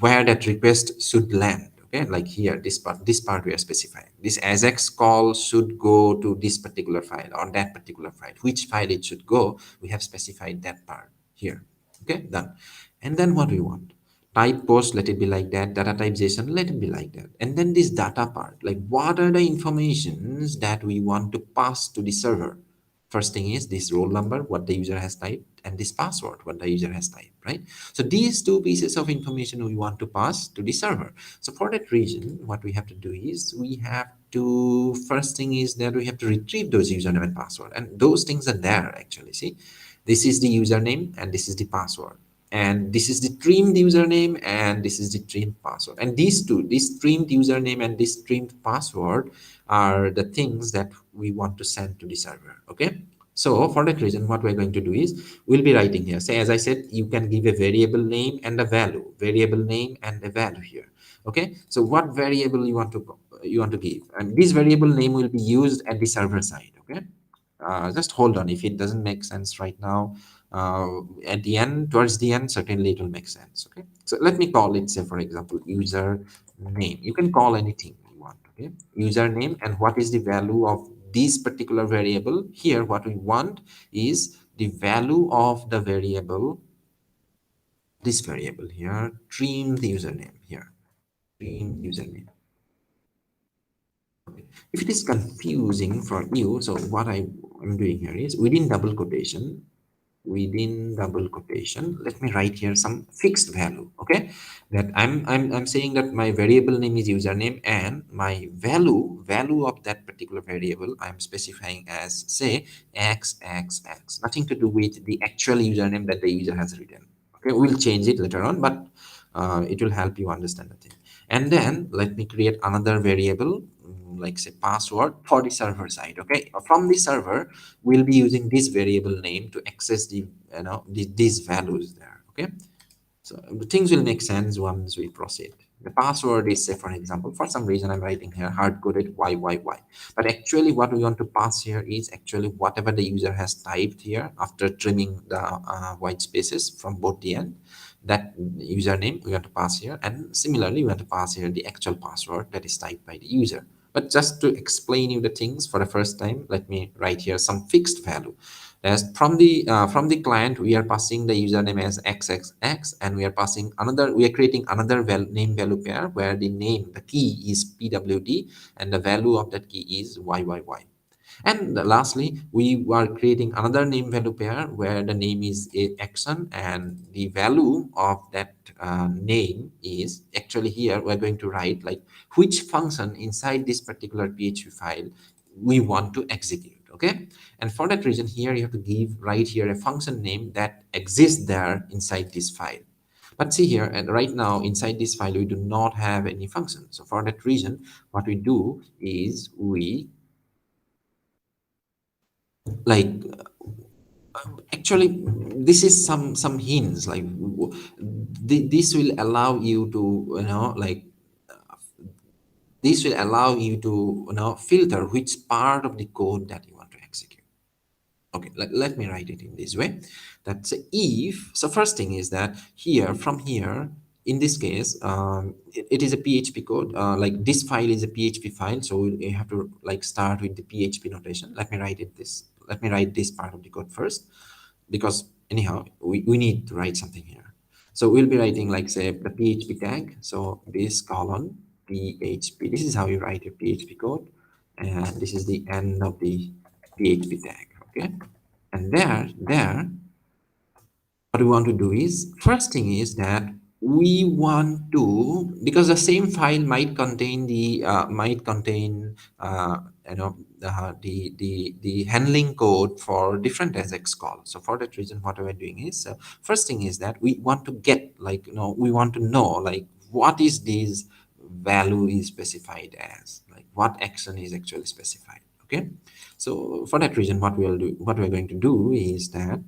where that request should land. Okay, like here, this part we are specifying. This Ajax call should go to this particular file or that particular file. Which file it should go, we have specified that part here. Okay, done. And then what we want, type post, let it be like that. Data type JSON, let it be like that. And then this data part, like what are the informations that we want to pass to the server. First thing is this roll number, what the user has typed, and this password, what the user has typed, right? So these two pieces of information we want to pass to the server. So for that reason, what we have to do is, we have to, first thing is that we have to retrieve those username and password, and those things are there actually. See, this is the username and this is the password, and this is the trimmed username and this is the trimmed password, and these two, this trimmed username and this trimmed password, are the things that we want to send to the server. Okay, so for that reason, what we're going to do is, we'll be writing here, say, as I said, you can give a variable name and a value, variable name and a value here. Okay, so what variable you want to give, and this variable name will be used at the server side. Okay, just hold on, if it doesn't make sense right now, at the end, towards the end, certainly it will make sense. Okay, so let me call it, say for example, user name. You can call anything you want. Okay, username, and what is the value of this particular variable here. What we want is the value of the variable, this variable here, trim the username here, trim username. If it is confusing for you, so what I'm doing here is, within double quotation, let me write here some fixed value. Okay, that I'm saying that my variable name is username, and my value of that particular variable I'm specifying as, say, x, nothing to do with the actual username that the user has written. Okay, we'll change it later on, but it will help you understand the thing. And then let me create another variable, like say password, for the server side. Okay, from the server we'll be using this variable name to access the, these values there. Okay, so the things will make sense once we proceed. The password is, say for example, for some reason I'm writing here hard-coded YYY, but actually what we want to pass here is actually whatever the user has typed here after trimming the white spaces from both the end. That username we want to pass here, and similarly we want to pass here the actual password that is typed by the user. But just to explain you the things for the first time, let me write here some fixed value. As from the client, we are passing the username as xxx, and we are passing another. We are creating another name value pair where the name, the key is pwd, and the value of that key is yyy. And lastly, we are creating another name value pair where the name is a action, and the value of that name is actually, here we're going to write like which function inside this particular PHP file we want to execute. Okay, and for that reason, here you have to give right here a function name that exists there inside this file. But see here, and right now inside this file we do not have any function. So for that reason, what we do is we like actually this is some hints like this will allow you to this will allow you to filter which part of the code that you want to execute. Okay, let me write it in this way. That's if, so first thing is that here, from here, in this case, it is a PHP code. Like this file is a PHP file, so you have to like start with the PHP notation. Let me write this part of the code first, because anyhow, we need to write something here. So we'll be writing like say the PHP tag. So this colon PHP. This is how you write your PHP code, and this is the end of the PHP tag. Okay, and there what we want to do is, first thing is that we want to, because the same file might contain the the handling code for different Ajax calls. So for that reason, what we're doing is, first thing is that we want to get like we want to know like what is this value is specified as, like what action is actually specified. Okay, so for that reason, what we're going to do is that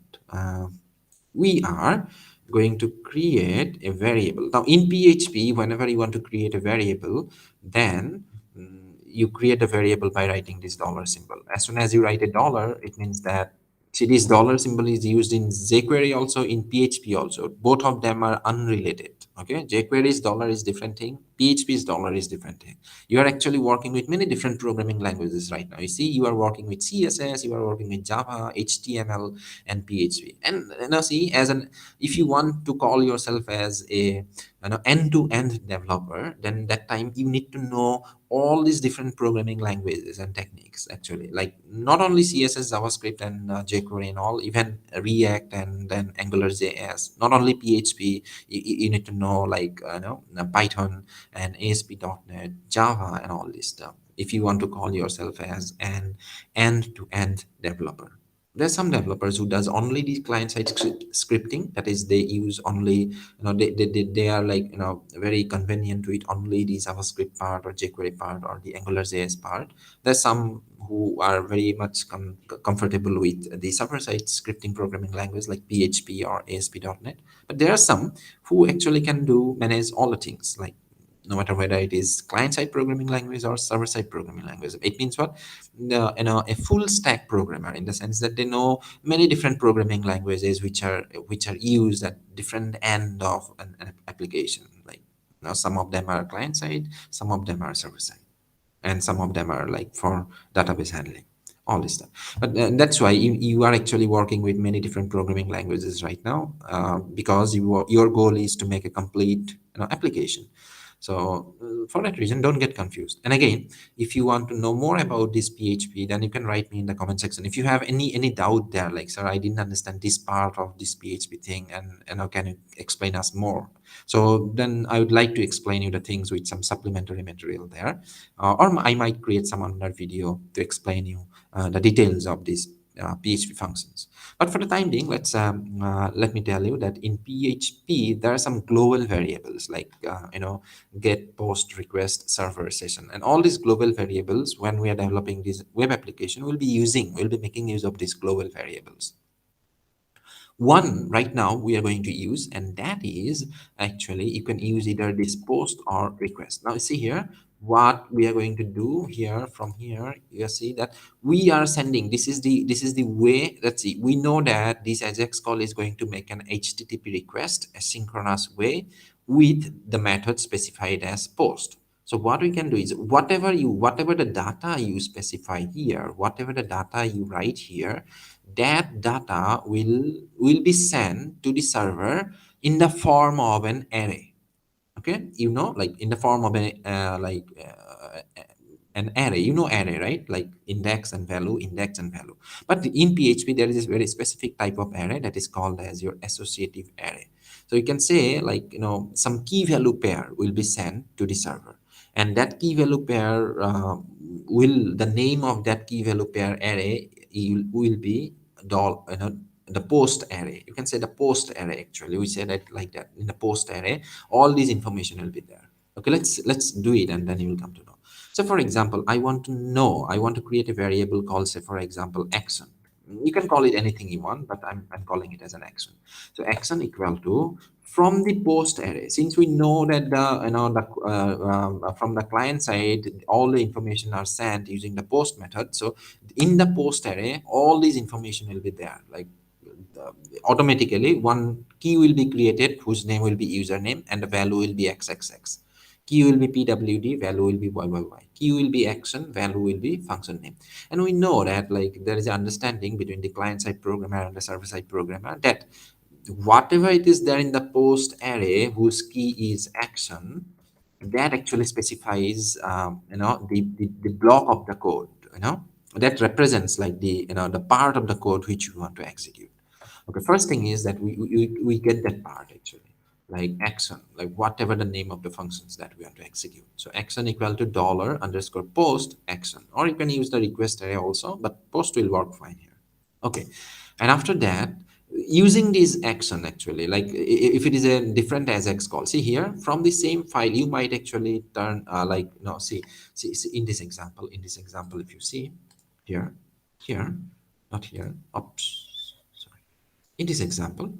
we are going to create a variable. Now in PHP, whenever you want to create a variable, then you create a variable by writing this dollar symbol. As soon as you write a dollar, it means that, see, this dollar symbol is used in jQuery also, in PHP also. Both of them are unrelated. Okay, jQuery's dollar is different thing, PHP's dollar is different thing. You are actually working with many different programming languages right now. You see, you are working with CSS, you are working with Java, HTML, and PHP. And now see, as an, if you want to call yourself as a end-to-end developer, then that time you need to know all these different programming languages and techniques. Actually, like not only CSS, JavaScript, and jQuery and all, even React and then Angular JS. Not only PHP, you need to know like Python and ASP.NET, Java, and all this stuff, if you want to call yourself as an end-to-end developer. There's some developers who does only the client-side scripting. That is, they use only, they are like very convenient to it only the JavaScript part or jQuery part or the Angular JS part. There's some who are very much comfortable with the server-side scripting programming language like PHP or ASP.NET. But there are some who actually can manage all the things, like no matter whether it is client-side programming language or server-side programming language. It means what? A full stack programmer, in the sense that they know many different programming languages which are used at different end of an application. Like some of them are client-side, some of them are server-side, and some of them are like for database handling, all this stuff. But that's why you are actually working with many different programming languages right now, because your goal is to make a complete application. So for that reason, don't get confused. And again, if you want to know more about this PHP, then you can write me in the comment section. If you have any doubt there, like, sir, I didn't understand this part of this PHP thing, and can you explain us more? So then I would like to explain you the things with some supplementary material there, or I might create some other video to explain you the details of these PHP functions. But for the time being, let me tell you that in PHP there are some global variables like get, post, request, server, session, and all these global variables. When we are developing this web application, we'll be making use of these global variables. One right now we are going to use, and that is, actually you can use either this post or request. Now see here what we are going to do here. From here you see that we are sending, this is the way. Let's see, we know that this Ajax call is going to make an HTTP request a synchronous way with the method specified as post. So what we can do is, whatever the data you specify here, whatever the data you write here, that data will be sent to the server in the form of an array. Okay, like in the form of an array. Array, right? Like index and value, index and value. But in PHP there is this very specific type of array that is called as your associative array. So you can say, like, some key value pair will be sent to the server, and that key value pair will the name of that key value pair array will be the post array. You can say the post array. Actually, we say that like that. In the post array, all these information will be there. Okay, let's do it, and then you will come to know. So for example, I want to create a variable called, say for example, action. You can call it anything you want, but I'm calling it as an action. So action equal to, from the post array, since we know that from the client side all the information are sent using the post method. So in the post array all these information will be there, like automatically one key will be created whose name will be username and the value will be xxx. Key will be pwd, value will be yyyy. Key will be action, value will be function name. And we know that like there is an understanding between the client side programmer and the server side programmer that whatever it is there in the post array whose key is action, that actually specifies the block of the code, that represents like the part of the code which we want to execute. Okay, first thing is that we get that part actually, like action, like whatever the name of the functions that we want to execute. So action equal to dollar underscore post action, or you can use the request array also, but post will work fine here. Okay, and after that, using this action actually, like if it is a different Ajax call, see here from the same file, you might actually turn like no, see in this example, if you see here, here, not here, oops, sorry, in this example,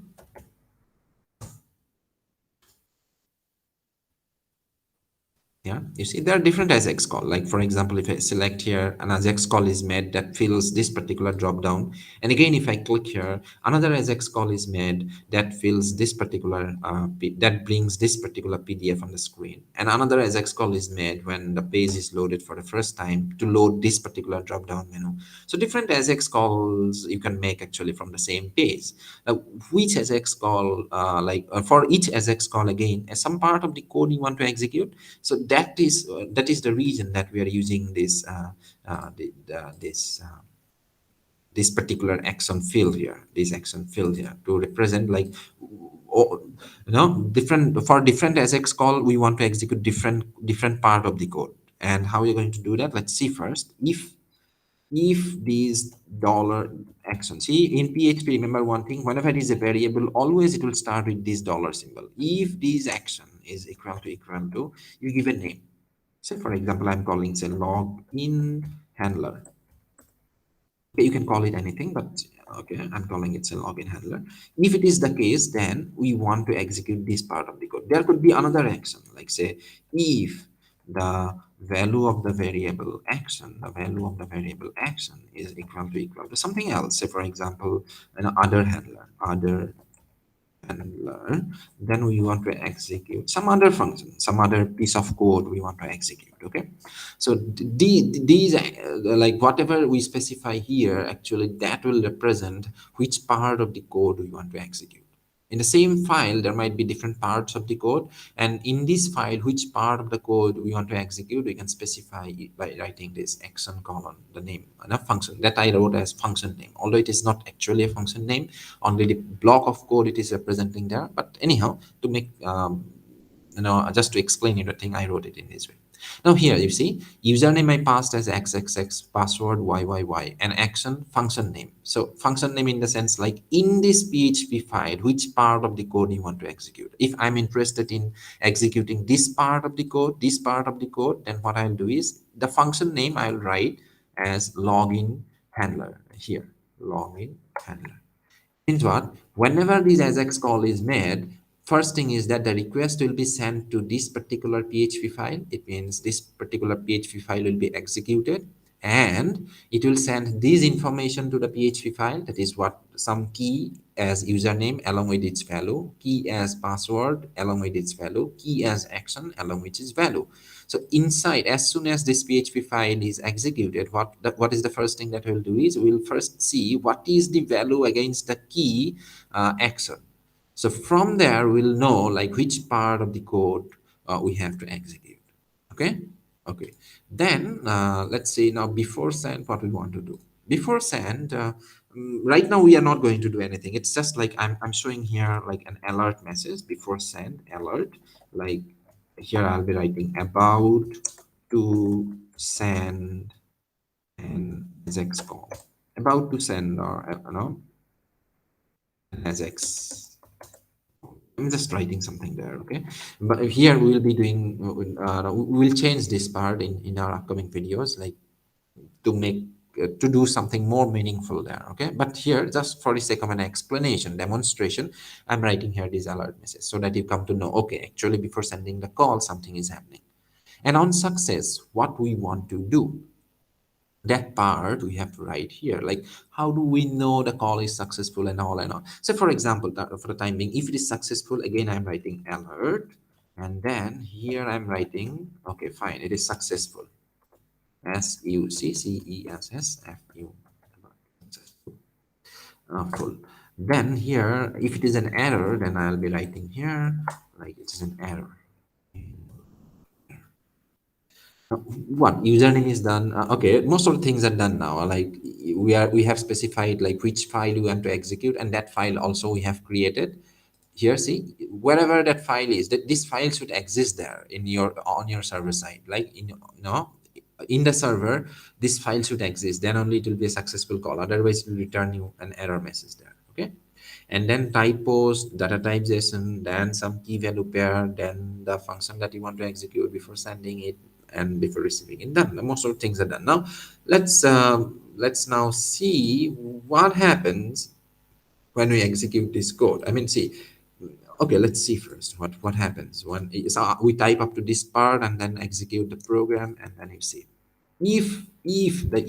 yeah, you see there are different Ajax call. Like for example, if I select here, an Ajax call is made that fills this particular drop down. And again, if I click here, another Ajax call is made that fills this particular, that brings this particular PDF on the screen. And another Ajax call is made when the page is loaded for the first time to load this particular drop down menu. So different Ajax calls you can make actually from the same page. Which Ajax call, for each Ajax call again, some part of the code you want to execute. So that is the reason that we are using this particular action field here, this action field here to represent like different, for different Ajax call we want to execute different part of the code. And how you're going to do that, let's see first. If these dollar action, see in PHP, remember one thing, whenever it is a variable, always it will start with this dollar symbol. If this action is equal to, you give a name. Say for example, I'm calling say login handler. Okay, you can call it anything, but okay, I'm calling it a login handler. If it is the case, then we want to execute this part of the code. There could be another action, like say if the value of the variable action, is equal to something else. Say for example, an other handler, handler, then we want to execute some other function, some other piece of code we want to execute. Okay, so these like whatever we specify here, actually that will represent which part of the code we want to execute. In the same file there might be different parts of the code, and in this file which part of the code we want to execute, we can specify it by writing this action colon, the name, enough function that I wrote as function name, although it is not actually a function name, only the block of code it is representing there. But anyhow, to make just to explain you the thing, I wrote it in this way. Now here you see username I passed as xxx, password yyy, and action function name. So function name in the sense like in this PHP file, which part of the code you want to execute. If I'm interested in executing this part of the code, then what I'll do is the function name I'll write as login handler here, login handler. Means what? Whenever this Ajax call is made, first thing is that the request will be sent to this particular PHP file. It means this particular PHP file will be executed, and it will send this information to the PHP file. That is what, some key as username along with its value, key as password along with its value, key as action along with its value. So inside, as soon as this PHP file is executed, what is the first thing that we'll do is we'll first see what is the value against the key action. So from there, we'll know like which part of the code we have to execute. Okay. Okay. Then let's say now before send, what we want to do. Before send, right now we are not going to do anything. It's just like I'm showing here like an alert message before send alert. Like here I'll be writing about to send an Ajax call. About to send or an Ajax. I'm just writing something there, okay? But here we'll be doing, we'll change this part in our upcoming videos, like to make to do something more meaningful there, okay? But here, just for the sake of an explanation, demonstration, I'm writing here this alert message so that you come to know, okay, actually before sending the call, something is happening. And on success, what we want to do, that part we have to write here, like how do we know the call is successful and all and all. So for example, for the time being, if it is successful, again I'm writing alert, and then here I'm writing, okay, fine, it is successful, successful, full. Then here, if it is an error, then I'll be writing here like it's an error. What username is done, okay, most of the things are done now, like we have specified like which file we want to execute, and that file also we have created here. See, wherever that file is, that this file should exist there in your on your server side, like in the server, this file should exist, then only it will be a successful call, otherwise it will return you an error message there, okay? And then type post, data type JSON, then some key value pair, then the function that you want to execute before sending it and before receiving it. Done. Most of the things are done. Now let's now see what happens when we execute this code. I mean, see, okay, let's see first what happens when so we type up to this part and then execute the program, and then you see if the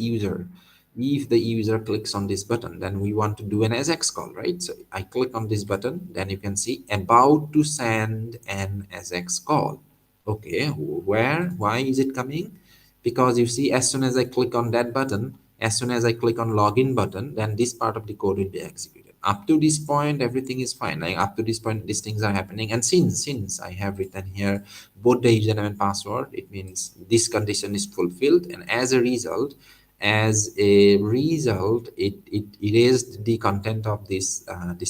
user clicks on this button, then we want to do an Ajax call, right? So I click on this button, then you can see about to send an Ajax call. Okay, why is it coming? Because you see, as soon as I click on that button, as soon as I click on login button, then this part of the code will be executed. Up to this point, everything is fine. Like up to this point, these things are happening. And since I have written here both the username and password, it means this condition is fulfilled. And as a result, it erased the content of this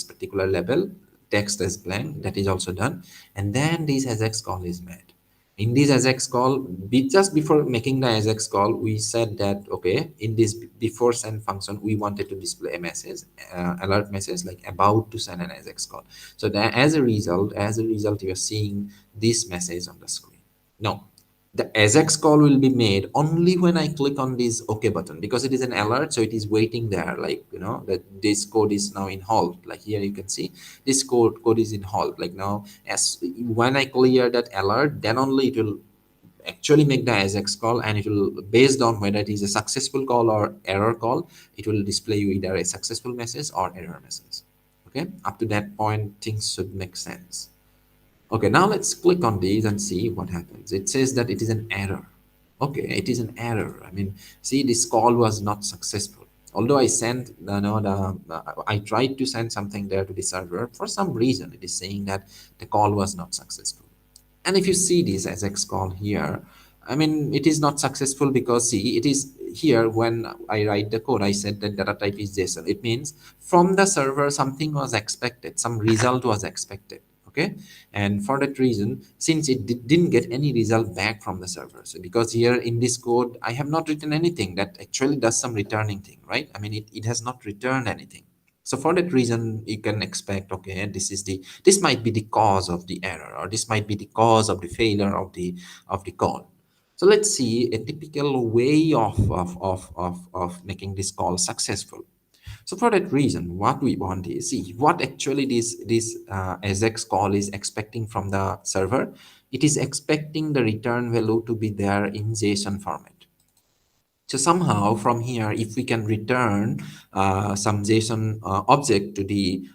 particular label, text as blank. That is also done. And then this Ajax call is made. In this Ajax call, just before making the Ajax call, we said that, okay, in this before send function, we wanted to display a message, alert message, like about to send an Ajax call. So that as a result, you are seeing this message on the screen. Now, the Ajax call will be made only when I click on this OK button, because it is an alert, so it is waiting there, like that this code is now in halt. Like here you can see this code is in halt. Like now, as when I clear that alert, then only it will actually make the Ajax call, and it will, based on whether it is a successful call or error call, it will display you either a successful message or error message. Okay, up to that point things should make sense. Okay, now let's click on these and see what happens. It says that it is an error. Okay, it is an error. I mean, see, this call was not successful. Although I sent, I tried to send something there to the server, for some reason it is saying that the call was not successful. And if you see this as X call here, I mean, it is not successful because see, it is here when I write the code, I said that data type is JSON. It means from the server, something was expected, some result was expected. Okay. And for that reason, since it didn't get any result back from the server, so because here in this code, I have not written anything that actually does some returning thing, right? I mean, it has not returned anything. So for that reason, you can expect, okay, this might be the cause of the error, or this might be the cause of the failure of the call. So let's see a typical way of making this call successful. So for that reason, what we want is, see what actually this Ajax call is expecting from the server. It is expecting the return value to be there in JSON format. So somehow from here, if we can return some JSON object to the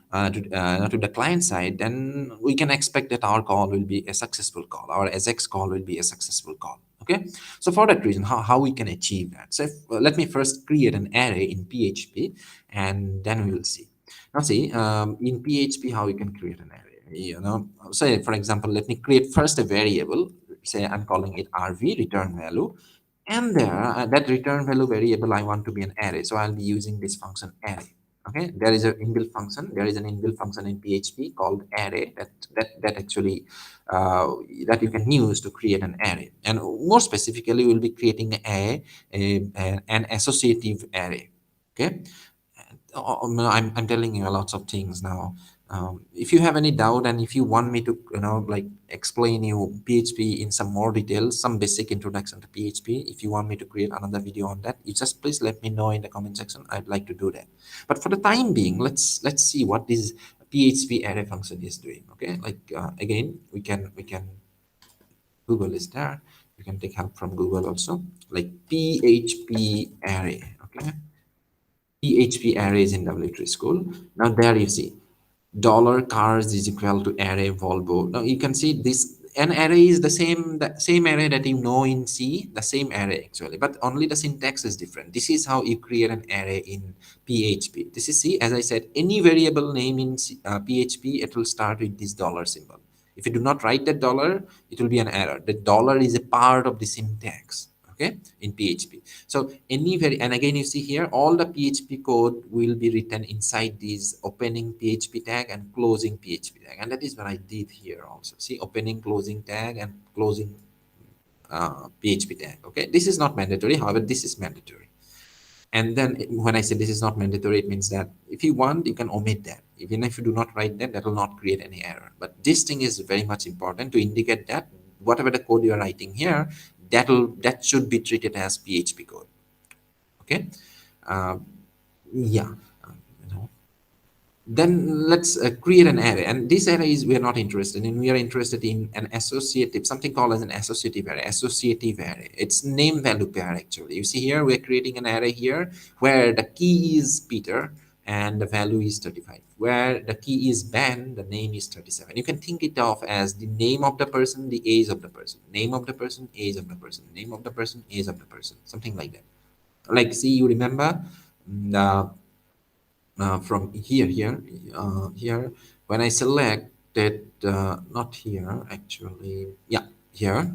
client side, then we can expect that our call will be a successful call. Our Ajax call will be a successful call. Okay. So for that reason, how we can achieve that? So let me first create an array in PHP, and then we will see. Now see, in PHP, how we can create an array. Say for example, let me create first a variable. Say I'm calling it RV, return value. And there, that return value variable, I want to be an array. So I'll be using this function array. Okay, there is an inbuilt function. There is an inbuilt function in PHP called array that actually that you can use to create an array. And more specifically, we'll be creating an associative array. Okay, no, I'm telling you lots of things now. If you have any doubt and if you want me to, like explain you PHP in some more details, some basic introduction to PHP, if you want me to create another video on that, you just please let me know in the comment section. I'd like to do that. But for the time being, let's see what this PHP array function is doing. Okay, like again, we can Google is there. You can take help from Google also, like PHP array. Okay, PHP arrays in W3 school. Now there you see dollar cars is equal to array Volvo. Now you can see this an array is the same array that you know in C, the same array actually, but only the syntax is different. This is how you create an array in PHP. This is C, as I said, any variable name in PHP, it will start with this dollar symbol. If you do not write that dollar, it will be an error. The dollar is a part of the syntax, okay, in PHP. So and again, you see here, all the PHP code will be written inside this opening PHP tag and closing PHP tag. And that is what I did here also. See, opening, closing tag and closing PHP tag. Okay, this is not mandatory. However, this is mandatory. And then when I say this is not mandatory, it means that if you want, you can omit that. Even if you do not write that, that will not create any error. But this thing is very much important to indicate that whatever the code you are writing here, that should be treated as PHP code. Okay, uh, yeah. You know, then let's create an array, and this array is we are not interested in. We are interested in an associative, something called as an associative array. Associative array, it's name value pair actually. You see here we're creating an array here where the key is Peter and the value is 35, where the key is Ben, the name is 37. You can think it of as the name of the person, the age of the person, name of the person, age of the person, name of the person, age of the person, something like that. Like, see, you remember the from here when I selected not here actually, yeah, here,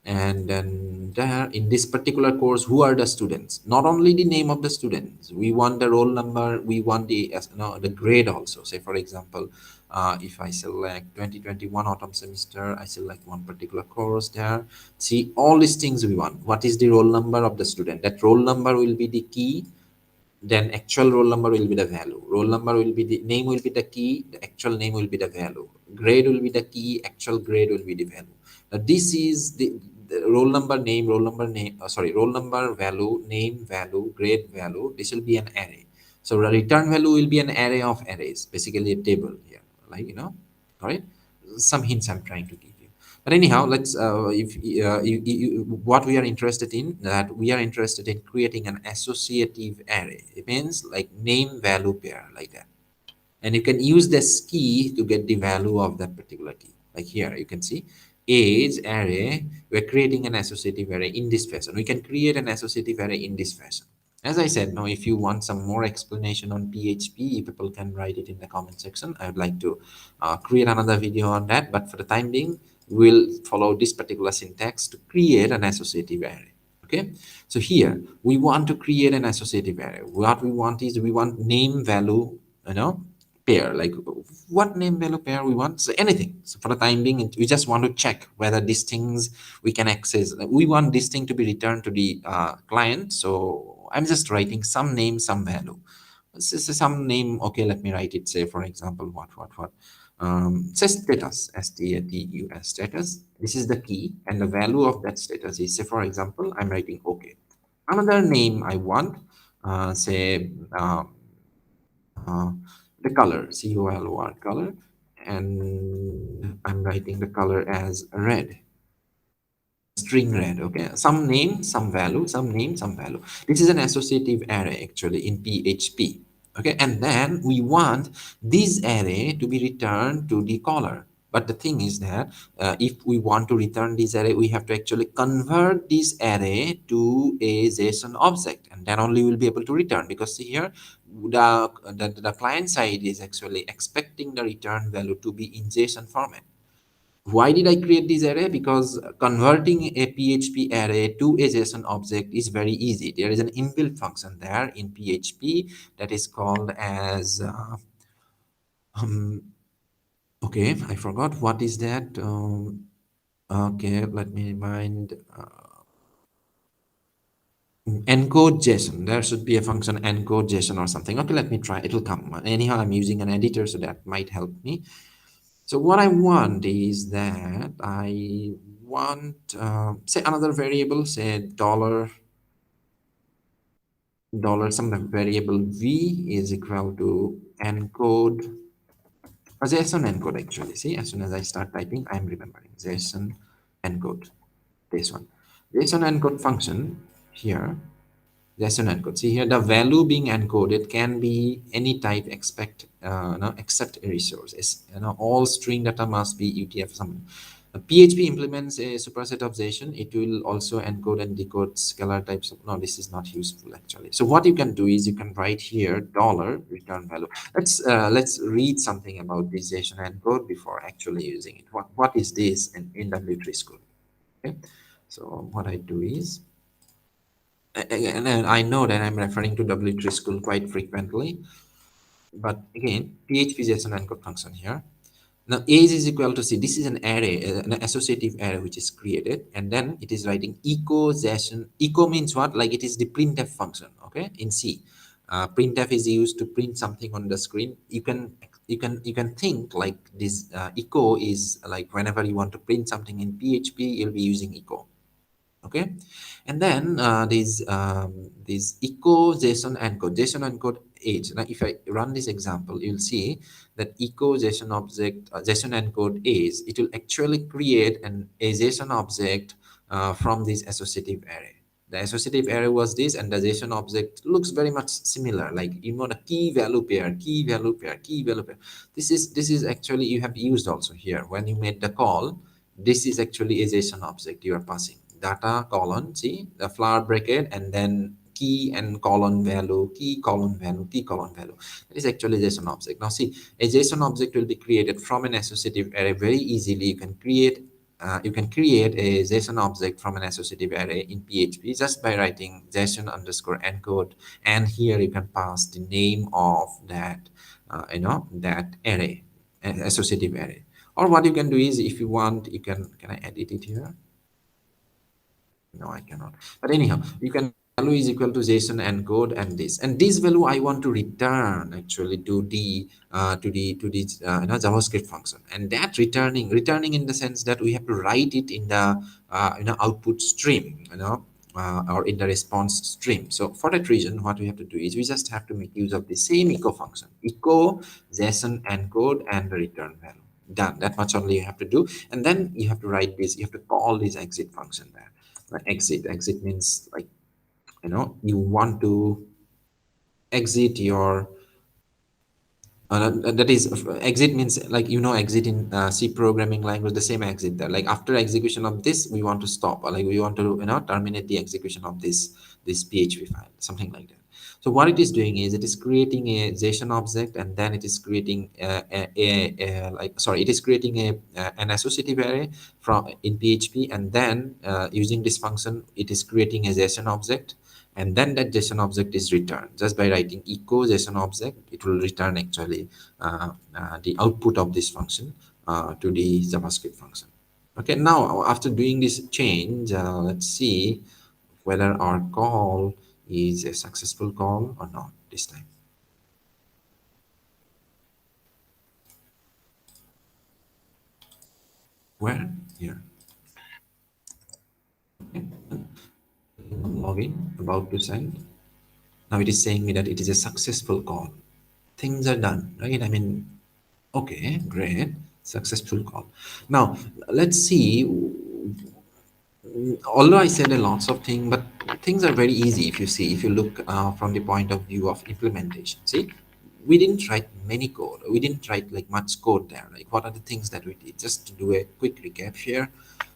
and then there in this particular course, who are the students? Not only the name of the students, we want the roll number, we want the grade also. Say for example, if I select 2021 autumn semester, I select one particular course there. See, all these things we want. What is the roll number of the student? That roll number will be the key, then actual roll number will be the value. Roll number will be the name, will be the key, the actual name will be the value. Grade will be the key, actual grade will be the value. Now this is the roll number, name, roll number, value, name, value, grade, value. This will be an array. So the return value will be an array of arrays, basically a table here, like, all right. Some hints I'm trying to give you. But anyhow, let's if what we are interested in, that we are interested in creating an associative array. It means like name value pair, like that. And you can use this key to get the value of that particular key. Like here, you can see age array. We're creating an associative array in this fashion. We can create an associative array in this fashion. As I said, now if you want some more explanation on PHP, people can write it in the comment section. I would like to create another video on that, but for the time being, we'll follow this particular syntax to create an associative array. Okay, so here we want to create an associative array. What we want is we want name value, pair. Like what name value pair we want? So anything. So for the time being, we just want to check whether these things we can access. We want this thing to be returned to the client. So I'm just writing some name, some value. This is some name. Okay, let me write it. Say for example, what say status, status, status. This is the key, and the value of that status is, say for example, I'm writing okay. Another name I want, say uh, the color, COLOR, color, and I'm writing the color as red, string red. Okay, some name, some value, some name, some value. This is an associative array actually in PHP. Okay, and then we want this array to be returned to the caller. But the thing is that if we want to return this array, we have to actually convert this array to a JSON object, and then only we'll be able to return, because see here, the client side is actually expecting the return value to be in JSON format. Why did I create this array? Because converting a PHP array to a JSON object is very easy. There is an inbuilt function there in PHP that is called as um, okay, I forgot what is that. Okay, let me remind. Encode JSON. There should be a function encode JSON or something. Okay, let me try. It will come. Anyhow, I'm using an editor, so that might help me. So what I want is that I want, say another variable, say dollar some variable v is equal to encode, or JSON encode actually. See, as soon as I start typing, I'm remembering JSON encode. This one, JSON encode function here. JSON encode. See here, the value being encoded can be any type no, except a resource. All string data must be UTF something. PHP implements a superset of JSON. It will also encode and decode scalar types. No, this is not useful actually. So what you can do is you can write here dollar return value. Let's read something about this JSON encode before actually using it. What is this in W3 school? Okay. So what I do is, and I know that I'm referring to W3 school quite frequently, but again, PHP JSON encode function here. Now, age is equal to C. This is an array, an associative array which is created, and then it is writing echo JSON. Echo means what? Like it is the printf function. Okay, in C, printf is used to print something on the screen. You can think like this. Echo is like whenever you want to print something in PHP, you'll be using echo. Okay, and then these echo json encode age. Now if I run this example, you'll see that echo json object json encode age, it will actually create a json object from this associative array. The associative array was this, and the JSON object looks very much similar, like the key value pair, key value pair, key value pair. This is actually you have used also here when you made the call. This is actually a JSON object you are passing. Data colon, see the flower bracket, and then key and colon value, key colon value, key colon value. That is actually JSON object. Now see, a JSON object will be created from an associative array very easily. You can create a JSON object from an associative array in PHP just by writing JSON underscore encode, and here you can pass the name of that array, associative array. Or what you can do is, if you want, can I edit it here? No, I cannot. But anyhow, you can value is equal to JSON encode and this value I want to return actually to the JavaScript function, and that returning in the sense that we have to write it in the output stream, or in the response stream. So for that reason, what we have to do is we just have to make use of the same echo function, echo JSON encode and the return value. Done. That much only you have to do, and then you have to write this. You have to call this exit function there. Exit means, like, you want to exit your that is exit means, like, exit in C programming language, the same exit there, like after execution of this we want to stop, or like we want to terminate the execution of this PHP file, something like that. So what it is doing is it is creating a JSON object, and then it is creating it is creating an associative array from in PHP, and then using this function it is creating a JSON object, and then that JSON object is returned just by writing echo JSON object. It will return actually the output of this function to the JavaScript function. Okay, now after doing this change, let's see whether our call is a successful call or not this time. Where? Here. Okay. Login, about to send. Now it is saying me that it is a successful call. Things are done, right? I mean, okay, great, successful call. Now let's see. Although I said a lots of things, but things are very easy if you see, if you look from the point of view of implementation. See, we didn't write many code. We didn't write like much code there. Like, what are the things that we did? Just to do a quick recap here.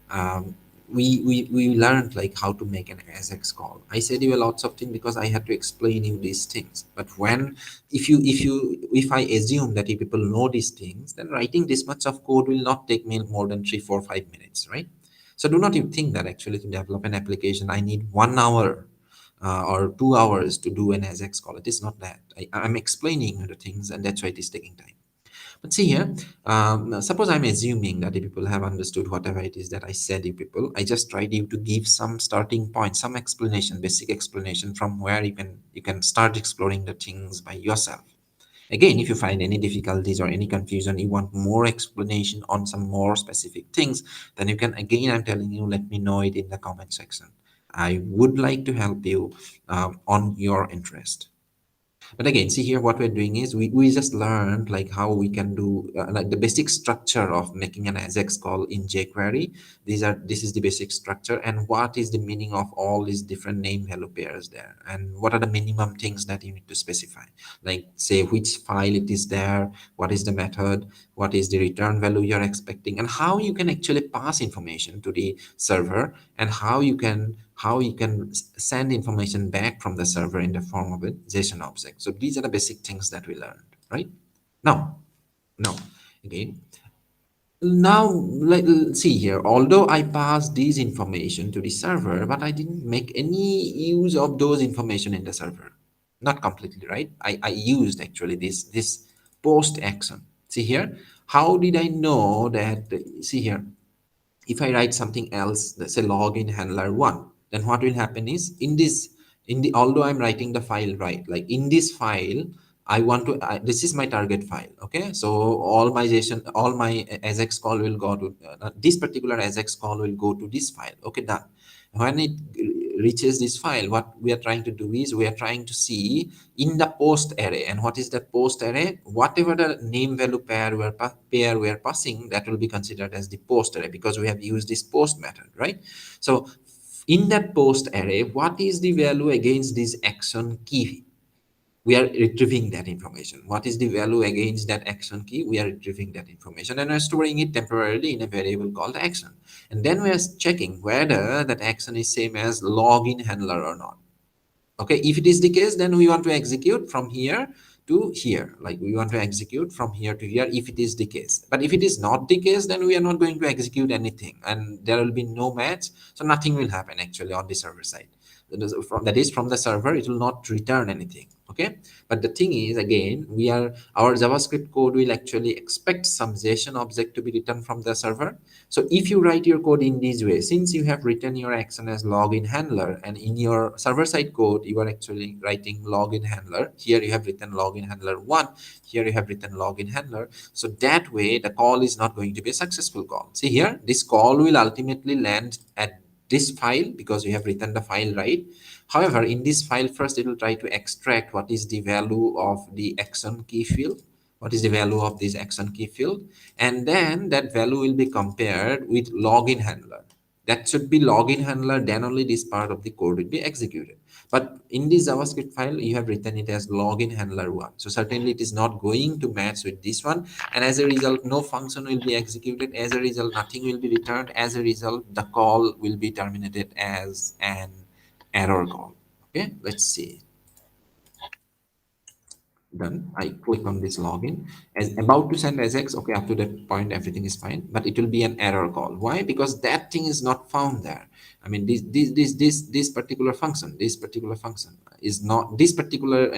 Um, we learned like how to make an Ajax call. I said you a lots of things because I had to explain you these things. But when if I assume that if people know these things, then writing this much of code will not take me more than 3 4 5 minutes, right? So do not you think that actually to develop an application I need 1 hour or 2 hours to do an Ajax call. It is not that. I'm explaining the things, and that's why it is taking time. But see here, suppose I'm assuming that you people have understood whatever it is that I said, you people. I just tried you to give some starting point, some explanation, basic explanation from where you can start exploring the things by yourself. Again, if you find any difficulties or any confusion, you want more explanation on some more specific things, then you can, again, I'm telling you, let me know it in the comment section. I would like to help you on your interest. But again, see here, what we're doing is we just learned like how we can do like the basic structure of making an Ajax call in jQuery. This is the basic structure, and what is the meaning of all these different name value pairs there, and what are the minimum things that you need to specify, like say which file it is there, what is the method, what is the return value you're expecting, and how you can actually pass information to the server, and how you can send information back from the server in the form of a JSON object. So these are the basic things that we learned, right? Now, again, now let's see here. Although I passed these information to the server, but I didn't make any use of those information in the server. Not completely, right? I used actually this post action. See here, how did I know that? See here, if I write something else, let's say login handler one, then what will happen is although I'm writing the file, right, like in this file, this is my target file. Okay, so all my Ajax call will go to this particular Ajax call will go to this file. Okay, done. When it reaches this file, what we are trying to do is we are trying to see in the post array. And what is that post array? Whatever the name value pair we are passing, that will be considered as the post array, because we have used this post method, right? So in that post array, what is the value against this action key? We are retrieving that information. What is the value against that action key? We are retrieving that information, and we're storing it temporarily in a variable called action. And then we are checking whether that action is same as login handler or not. Okay, if it is the case, then we want to execute from here to here. Like we want to execute from here to here if it is the case. But if it is not the case, then we are not going to execute anything, and there will be no match. So nothing will happen actually on the server side. That is from the server, it will not return anything. Okay, but the thing is, again, our JavaScript code will actually expect some JSON object to be returned from the server. So if you write your code in this way, since you have written your action as login handler, and in your server-side code, you are actually writing login handler. Here you have written login handler 1. Here you have written login handler. So that way, the call is not going to be a successful call. See here, this call will ultimately land at this file because you have written the file right. However, in this file, first it will try to extract what is the value of the action key field. What is the value of this action key field? And then that value will be compared with login handler. That should be login handler, then only this part of the code will be executed. But in this JavaScript file, you have written it as login handler 1. So certainly it is not going to match with this one. And as a result, no function will be executed. As a result, nothing will be returned. As a result, the call will be terminated as an error call. Okay, let's see. Done. I click on this login as about to send Ajax. Okay, up to that point everything is fine, but it will be an error call. Why? Because that thing is not found there. I mean, this particular function, is not this particular,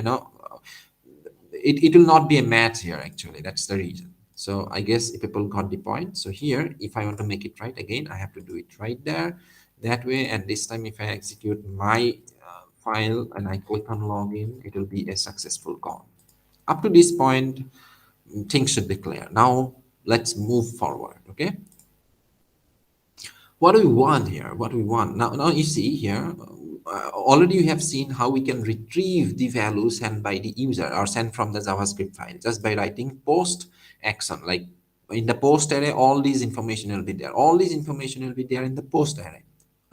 it will not be a match here actually. That's the reason. So I guess if people got the point. So here, if I want to make it right again, I have to do it right there, that way. And this time, if I execute my file and I click on login, it will be a successful call. Up to this point, things should be clear. Now let's move forward. Okay, what do we want here? What do we want now? You see here, already you have seen how we can retrieve the value sent by the user or sent from the JavaScript file just by writing post action. Like in the post array, all these information will be there. All these information will be there in the post array.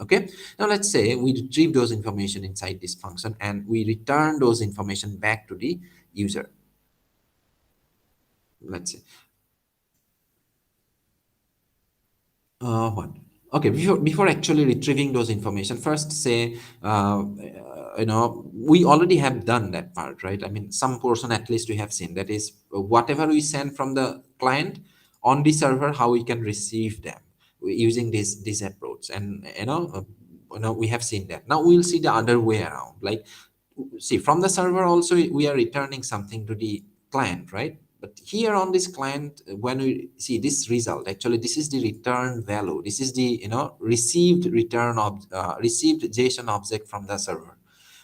Okay, now let's say we retrieve those information inside this function and we return those information back to the user. Let's say what Okay, before actually retrieving those information, first say, we already have done that part, right? I mean, some portion at least we have seen. That is, whatever we send from the client on the server, how we can receive them using this approach, and we have seen that. Now we'll see the other way around. Like, see, from the server also we are returning something to the client, right? But here on this client, when we see this result, actually this is the return value, this is the received received JSON object from the server.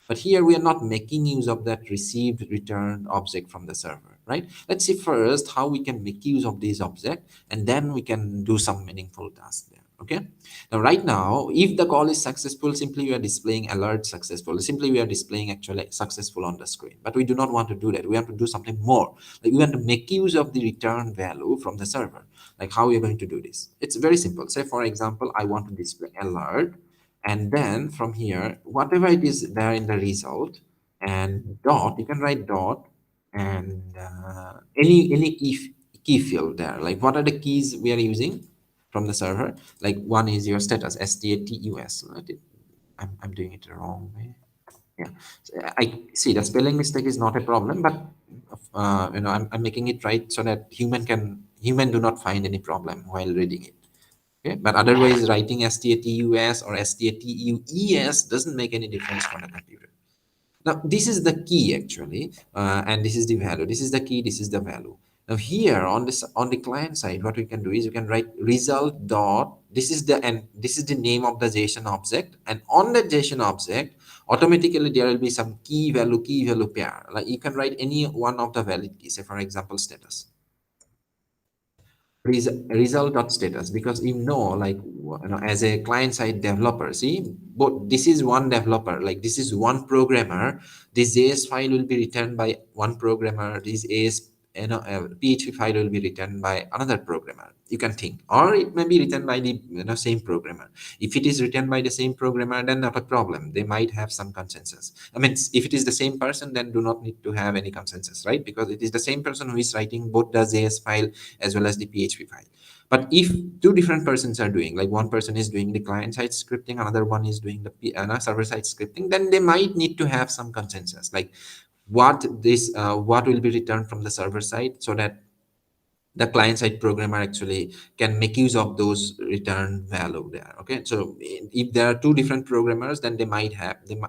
But here we are not making use of that received return object from the server, right? Let's see first how we can make use of this object, and then we can do some meaningful task there. Okay. Now, right now, if the call is successful, simply we are displaying alert successful. Simply we are displaying actually successful on the screen. But we do not want to do that. We have to do something more. Like, we want to make use of the return value from the server. Like, how we are going to do this? It's very simple. Say, for example, I want to display alert, and then from here, whatever it is there in the result, and dot, you can write dot, and any key field there. Like, what are the keys we are using from the server? Like, one is your status, status, right? I'm doing it the wrong way. Yeah. So, I see the spelling mistake is not a problem, but I'm making it right so that human do not find any problem while reading it. Okay, but otherwise writing status or status doesn't make any difference for the computer. Now, this is the key actually, and this is the value. This is the key, this is the value. Now here on this, on the client side, what we can do is we can write result dot, this is the, and this is the name of the JSON object, and on the JSON object, automatically there will be some key value pair. Like, you can write any one of the valid keys, say for example status. Result dot status, because like, as a client side developer, see, but this is one developer, like this is one programmer. This JS file will be returned by one programmer. This is PHP file will be written by another programmer. You can think, or it may be written by the same programmer. If it is written by the same programmer, then not a problem. They might have some consensus. I mean, if it is the same person, then do not need to have any consensus, right? Because it is the same person who is writing both the JS file as well as the PHP file. But if two different persons are doing, like one person is doing the client side scripting, another one is doing the server side scripting, then they might need to have some consensus, like what will be returned from the server side, so that the client side programmer actually can make use of those return value there. Okay, so if there are two different programmers, then they might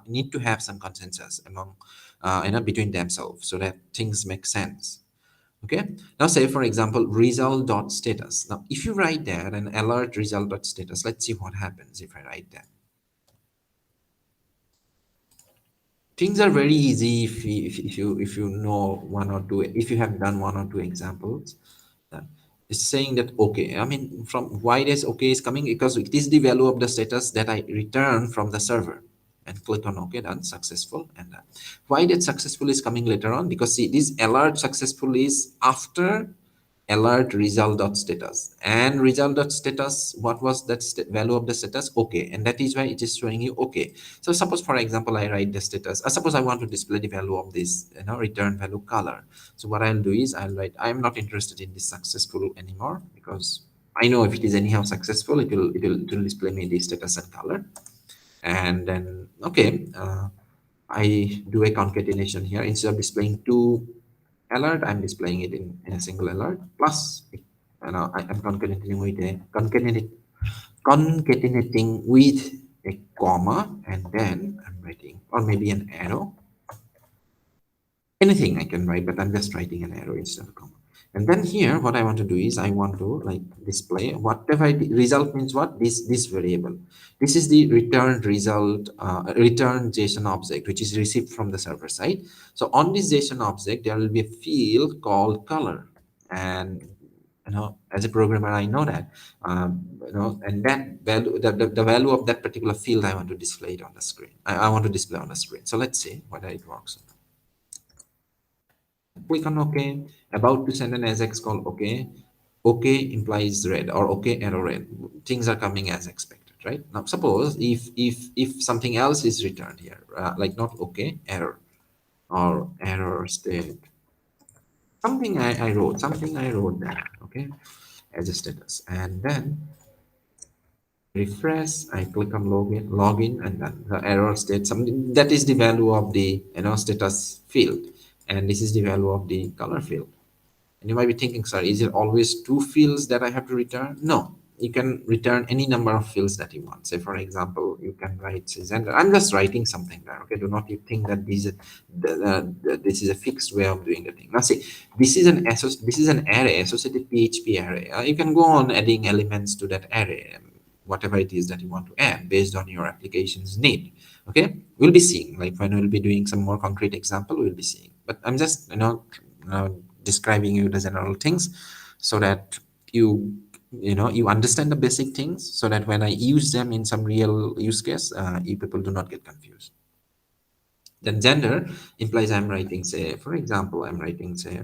need to have some consensus among between themselves, so that things make sense. Okay, now say for example result dot status. Now if you write that an alert result dot status, let's see what happens if I write that. Things are very easy if you know one or two, if you have done one or two examples. uh, it's saying that okay, I mean, from why this okay is coming, because it is the value of the status that I return from the server, and click on okay, done, successful. And why that successful is coming later on, because see, this alert successful is after alert result dot status, and result dot status, what was that value of the status? Okay, and that is why it is showing you okay. So suppose for example I write the status, suppose I want to display the value of this return value color. So what I'll do is I'll write, I'm not interested in this successful anymore, because I know if it is anyhow successful, it will display me the status and color. And then okay, I do a concatenation here. Instead of displaying two alert, I'm displaying it in a single alert. Plus, I'm concatenating with a comma, and then I'm writing, or maybe an arrow. Anything I can write, but I'm just writing an arrow instead of a comma. And then here, what I want to do is I want to like display whatever result means what, this variable. This is the return result, return JSON object, which is received from the server side. So on this JSON object, there will be a field called color. And as a programmer, I know that, and that value, the value of that particular field, I want to display it on the screen. I want to display on the screen. So let's see whether it works. Click on OK. About to send an Ajax call. OK. OK implies red, or OK arrow red. Things are coming as expected, right? Now suppose if something else is returned here, like not OK, error, or error state. Something I wrote there, okay, as a status. And then refresh, I click on login, and then the error state something that is the value of the status field, and this is the value of the color field. And you might be thinking, sir, is it always two fields that I have to return? No, you can return any number of fields that you want. Say, for example, you can write say, gender. I'm just writing something there. Okay, do not you think that this is a fixed way of doing the thing. Now, see, this is an array, associated PHP array. You can go on adding elements to that array, whatever it is that you want to add based on your application's need. Okay, we'll be seeing, like when we'll be doing some more concrete example, we'll be seeing. But I'm just uh, describing you the general things so that you understand the basic things, so that when I use them in some real use case, you people do not get confused. Then gender implies I'm writing, say, for example, I'm writing, say,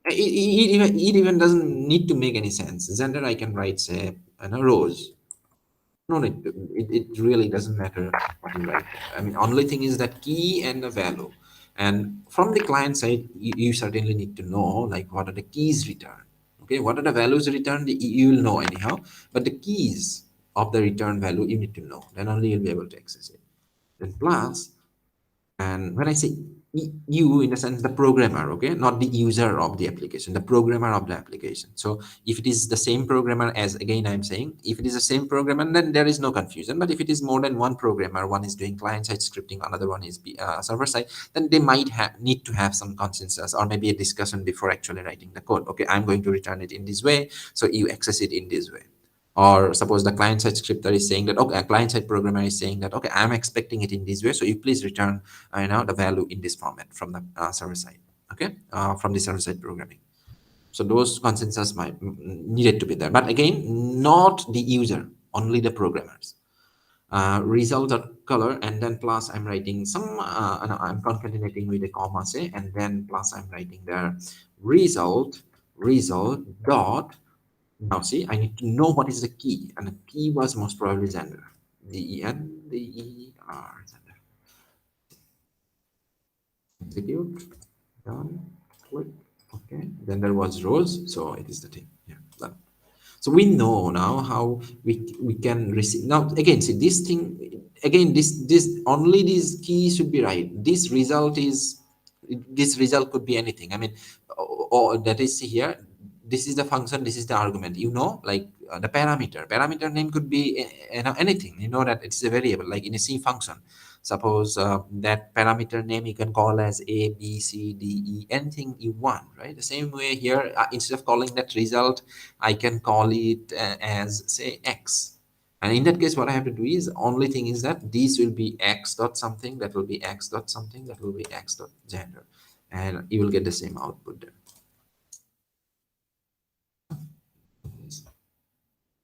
it even doesn't need to make any sense. Gender, I can write, say, rose. No, it really doesn't matter what you write. I mean, only thing is that key and the value. And from the client side, you certainly need to know, like, what are the keys returned. Okay, what are the values returned? You will know anyhow. But the keys of the return value, you need to know. Then only you'll be able to access it. Then plus, and when I say you, in a sense, the programmer, okay, not the user of the application, the programmer of the application. So if it is the same programmer, as again I'm saying, if it is the same programmer, then there is no confusion. But if it is more than one programmer, one is doing client side scripting, another one is server side, then they might need to have some consensus, or maybe a discussion before actually writing the code. Okay, I'm going to return it in this way, so you access it in this way. Or suppose the client-side scripter is saying that, okay, a client-side programmer is saying that, okay, I'm expecting it in this way, so you please return, the value in this format from the server side, okay, from the server-side programming. So those consensus might needed to be there, but again, not the user, only the programmers. Result color, and then plus I'm writing some, I'm concatenating with a comma, say, and then plus I'm writing there result dot. Now see, I need to know what is the key, and the key was most probably gender. Gender. Execute, done, click. Okay, gender was rose, so it is the thing. Yeah, done. So we know now how we can receive. Now again, see this thing again. This only these keys should be right. This result could be anything. I mean, or that is here. This is the function. This is the argument. Like the parameter. Parameter name could be anything. You know that it's a variable. Like in a C function, suppose that parameter name you can call as A, B, C, D, E, anything you want, right? The same way here, instead of calling that result, I can call it as, say, X. And in that case, what I have to do is, only thing is that this will be X dot something, that will be X dot something, that will be X dot gender. And you will get the same output there.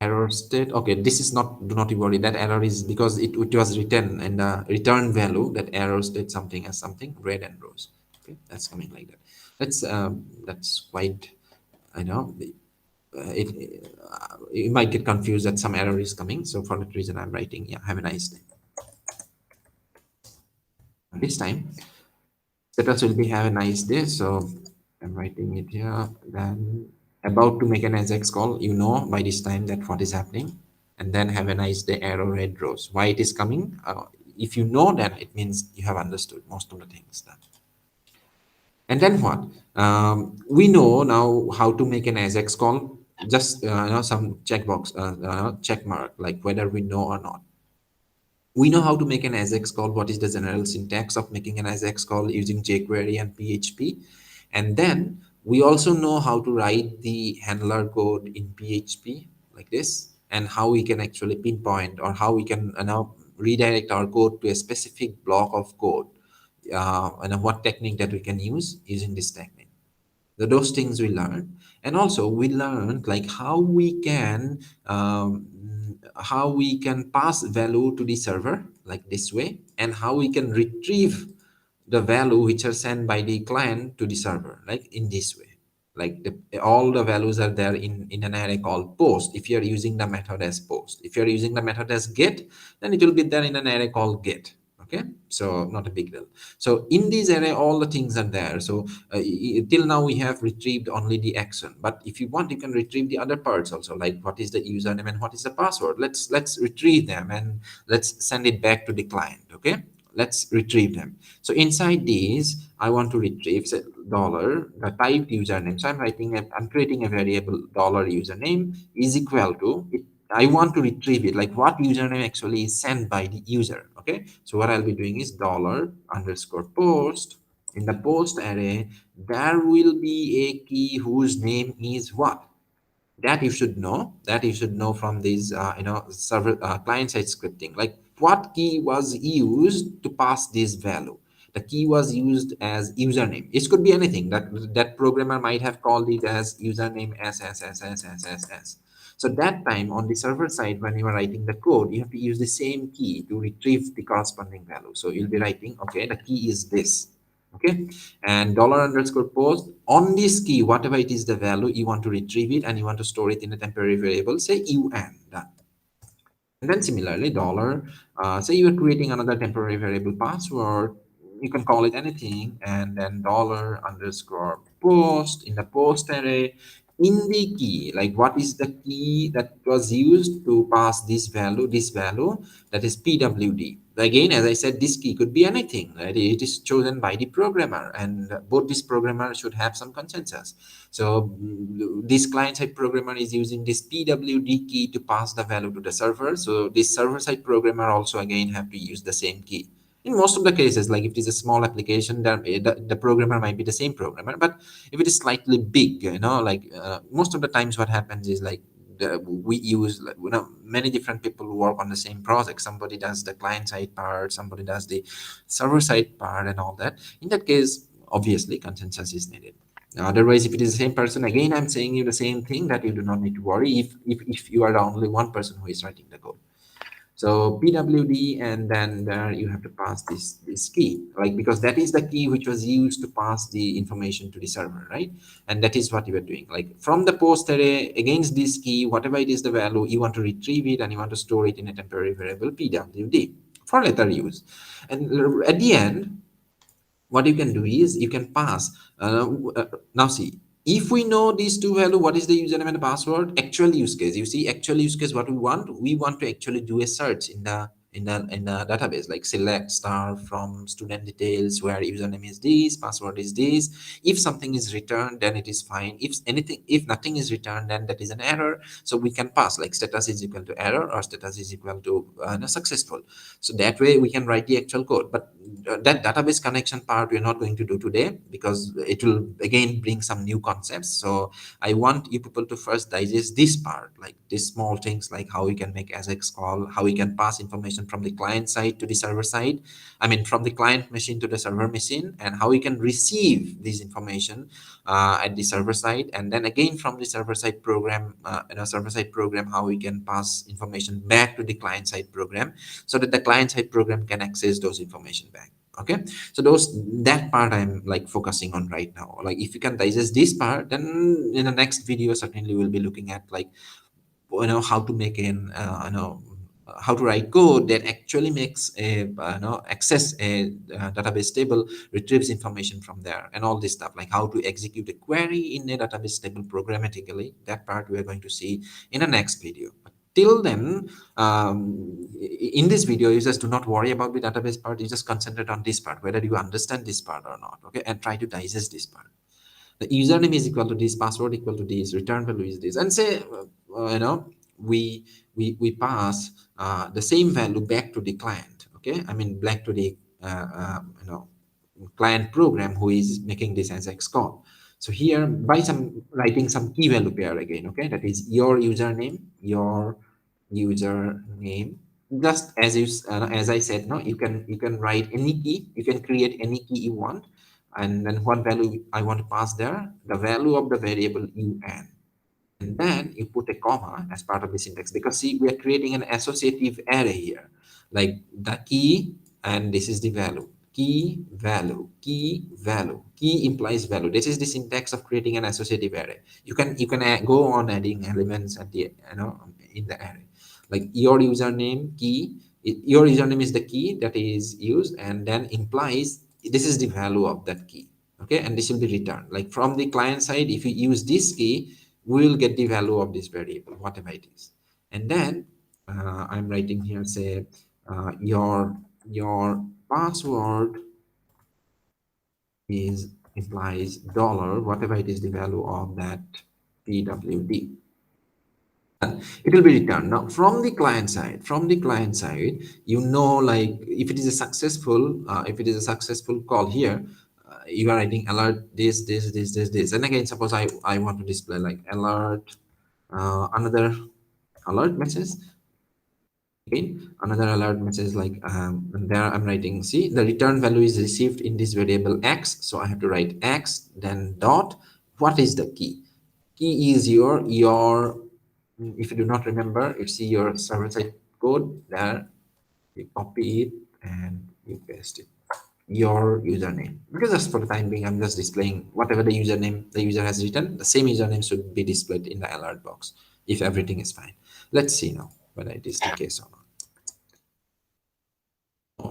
Error state, okay, this is not, do not worry, that error is because it was written in the return value, that error state something as something red and rose. Okay, that's coming like that. That's quite, I know, you might get confused that some error is coming, so for that reason I'm writing, yeah, have a nice day. This time status will be have a nice day, so I'm writing it here. Then about to make an Ajax call, by this time that what is happening. And then have a nice day, arrow red rose. Why it is coming? If you know that, it means you have understood most of the things done. And then what? We know now how to make an Ajax call. Just some checkbox, check mark, like whether we know or not. We know how to make an Ajax call. What is the general syntax of making an Ajax call using jQuery and PHP? And then we also know how to write the handler code in PHP like this, and how we can actually pinpoint, or how we can now redirect our code to a specific block of code, and what technique that we can use using this technique. Those things we learned. And also we learned like how we can pass value to the server like this way, and how we can retrieve the value which are sent by the client to the server like in this way. Like all the values are there in an array called post. If you're using the method as post, if you're using the method as get, then it will be there in an array called get. Okay, so not a big deal. So in this array all the things are there. So till now we have retrieved only the action, but if you want you can retrieve the other parts also, like what is the username and what is the password. Let's retrieve them and let's send it back to the client. Okay, let's retrieve them. So inside these I want to retrieve, say, dollar the type username. So I'm creating a variable dollar username is equal to it. I want to retrieve it, like what username actually is sent by the user. Okay, so what I'll be doing is dollar underscore post. In the post array, there will be a key whose name is what? That you should know. That you should know from these, server client side scripting. Like what key was used to pass this value? The key was used as username. It could be anything. That programmer might have called it as username s. So that time on the server side, when you are writing the code, you have to use the same key to retrieve the corresponding value. So you'll be writing, okay, the key is this. Okay, and dollar underscore post on this key, whatever it is the value, you want to retrieve it and you want to store it in a temporary variable, say un. Done. And then similarly, dollar, say you are creating another temporary variable password, you can call it anything, and then dollar underscore post in the post array, in the key, like what is the key that was used to pass this value, that is pwd. Again, as I said, this key could be anything, right? It is chosen by the programmer, and both this programmer should have some consensus. So this client-side programmer is using this PWD key to pass the value to the server. So this server-side programmer also again have to use the same key. In most of the cases, like if it is a small application, the programmer might be the same programmer. But if it is slightly big, like most of the times what happens is like we use, like, many different people who work on the same project. Somebody does the client-side part, somebody does the server-side part and all that. In that case, obviously consensus is needed. Otherwise, if it is the same person, again, I'm saying you the same thing, that you do not need to worry if you are the only one person who is writing the code. So pwd, and then there you have to pass this key, like, because that is the key which was used to pass the information to the server, right? And that is what you are doing. Like from the post array, against this key, whatever it is the value, you want to retrieve it and you want to store it in a temporary variable pwd for later use. And at the end, what you can do is you can pass, now see, if we know these two value, what is the username and the password, actual use case, you see, actual use case, what we want to actually do a search in the database, like select star from student details, where username is this, password is this. If something is returned, then it is fine. If nothing is returned, then that is an error. So we can pass like status is equal to error or status is equal to successful. So that way we can write the actual code. But that database connection part we're not going to do today, because it will again bring some new concepts. So I want you people to first digest this part, like these small things, like how we can make Ajax call, how we can pass information from the client side to the server side, I mean from the client machine to the server machine, and how we can receive this information at the server side, and then again from the server side program, how we can pass information back to the client side program, so that the client side program can access those information back. Okay, so that part I'm like focusing on right now. Like if you can digest this part, then in the next video certainly we'll be looking at, like, how to make an how to write code that actually makes a access a database table, retrieves information from there, and all this stuff, like how to execute a query in a database table programmatically. That part we are going to see in the next video. But till then, in this video, you just do not worry about the database part. You just concentrate on this part, whether you understand this part or not. Okay, and try to digest this part. The username is equal to this, password equal to this, return value is this, and say, we pass the same value back to the client. Okay, I mean back to the client program who is making this as X call. So here, by some writing some key value pair again. Okay, that is your username, just as I said, no, you can write any key, you can create any key you want, and then what value I want to pass there, the value of the variable un, and then you put a comma as part of the syntax, because see, we are creating an associative array here, like the key, and this is the value, key value, key value, key implies value. This is the syntax of creating an associative array. You can go on adding elements at the in the array, like your username key, Your username is the key that is used, and then implies this is the value of that key. Okay, and this will be returned. Like from the client side, if you use this key, we will get the value of this variable, whatever it is. And then I'm writing here, say your password is implies dollar, whatever it is the value of that pwd. It will be returned. Now from the client side, you know, like if it is a successful call here, you are writing alert this, and again, suppose I want to display like alert, another alert message, again another alert message, like and there I'm writing, see, the return value is received in this variable x, so I have to write x, then dot, what is the key? Key is your if you do not remember, you see your server side code there, you copy it and you paste it, your username, because just for the time being I'm just displaying whatever the username the user has written, the same username should be displayed in the alert box if everything is fine. Let's see now whether it is the case or not.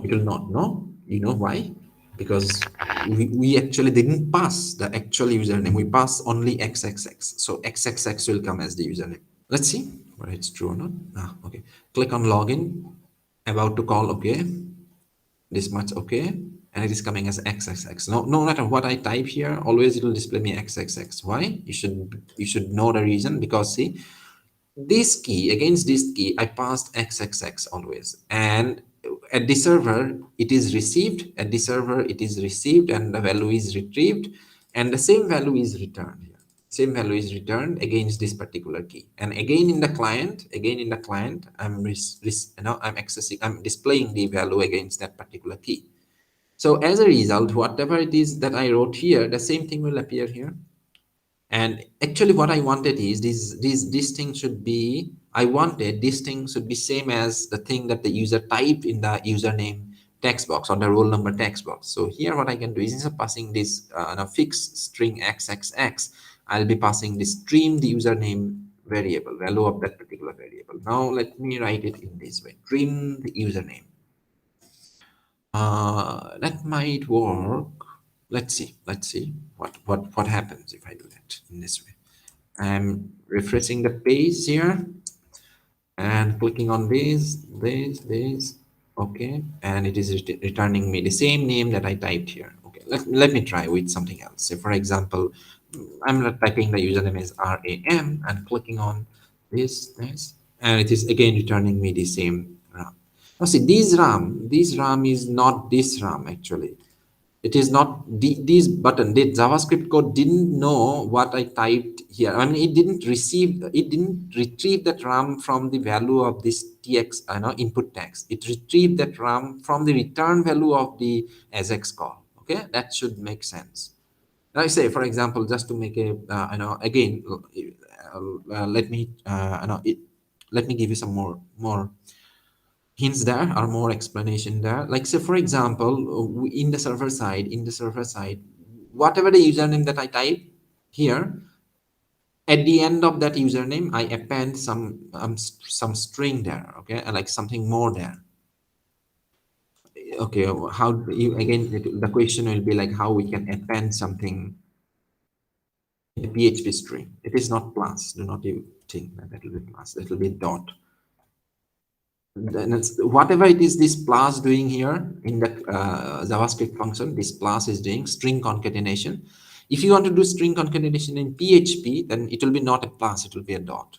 It will not. No, you know why? Because we actually didn't pass the actual username, we pass only xxx, so xxx will come as the username. Let's see whether it's true or not. Okay, click on login, about to call, okay, this much, okay, and it is coming as xxx. No matter what I type here, always it will display me xxx. Why? You should know the reason, because see, this key, against this key I passed xxx always, and at the server it is received, and the value is retrieved, and the same value is returned here, same value is returned against this particular key. And again in the client I'm accessing, I'm displaying the value against that particular key. So as a result, whatever it is that I wrote here, the same thing will appear here. And actually what I wanted is this thing should be, I wanted this thing should be same as the thing that the user typed in the username text box or the roll number text box. So here what I can do is, instead of passing this fixed string xxx, I'll be passing the stream the username variable, value of that particular variable. Now let me write it in this way, stream the username. That might work. Let's see what happens if I do that in this way. I'm refreshing the page here and clicking on this, okay, and it is returning me the same name that I typed here. Okay, let me try with something else. Say for example, I'm not typing the username as RAM and clicking on this, and it is again returning me the same RAM. Now see, this RAM is not this RAM actually. It is not this button. The JavaScript code didn't know what I typed here. I mean, it didn't retrieve that RAM from the value of this tx, input text. It retrieved that RAM from the return value of the Ajax call. Okay, that should make sense. Now, I say, for example, just to make a, again, let me give you some more hints there, or more explanation there. Like say for example, in the server side, whatever the username that I type here, at the end of that username I append some string there, okay, and like something more there. Okay, how do you, again, the question will be like how we can append something in a PHP string. It is not plus, do not you think that will be plus, that will be dot. Then whatever it is this plus doing here in the JavaScript function, this plus is doing string concatenation. If you want to do string concatenation in PHP, then it will be not a plus, it will be a dot.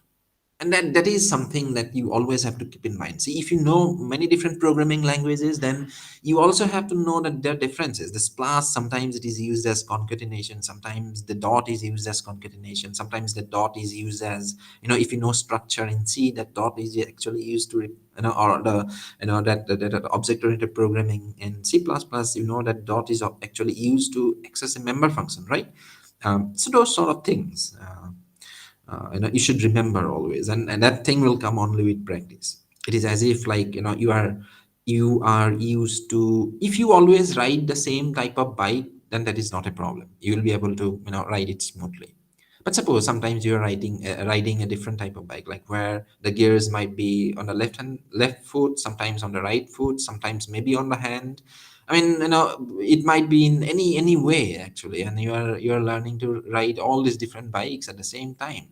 And that is something that you always have to keep in mind. See, if you know many different programming languages, then you also have to know that there are differences. This plus, sometimes it is used as concatenation, sometimes the dot is used as concatenation, sometimes the dot is used as, if you know structure in C, that dot is actually used to, or the, that object-oriented programming in C++, that dot is actually used to access a member function, right? So those sort of things. You should remember always, and that thing will come only with practice. It is as if like you are used to, if you always write the same type of byte, then that is not a problem. You will be able to write it smoothly. But suppose sometimes you're riding a different type of bike, like where the gears might be on the left foot, sometimes on the right foot, sometimes maybe on the hand. I mean, it might be in any way actually, and you're learning to ride all these different bikes at the same time.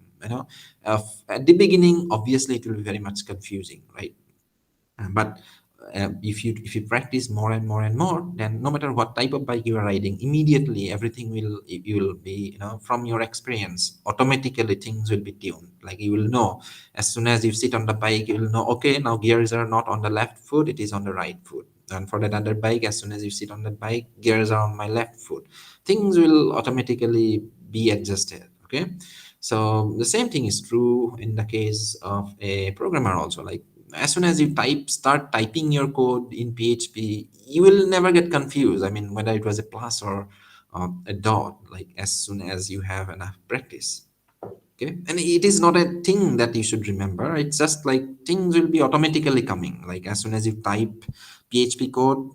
At the beginning, obviously, it will be very much confusing, right? But if you practice more and more and more, then no matter what type of bike you are riding, immediately everything will you will be, from your experience, automatically things will be tuned. Like you will know, as soon as you sit on the bike, you will know, okay, now gears are not on the left foot, it is on the right foot. And for that other bike, as soon as you sit on that bike, gears are on my left foot. Things will automatically be adjusted. Okay, so the same thing is true in the case of a programmer also. Like as soon as you start typing your code in PHP, you will never get confused. I mean, whether it was a plus or a dot, like as soon as you have enough practice. Okay, and it is not a thing that you should remember. It's just like things will be automatically coming. Like as soon as you type PHP code,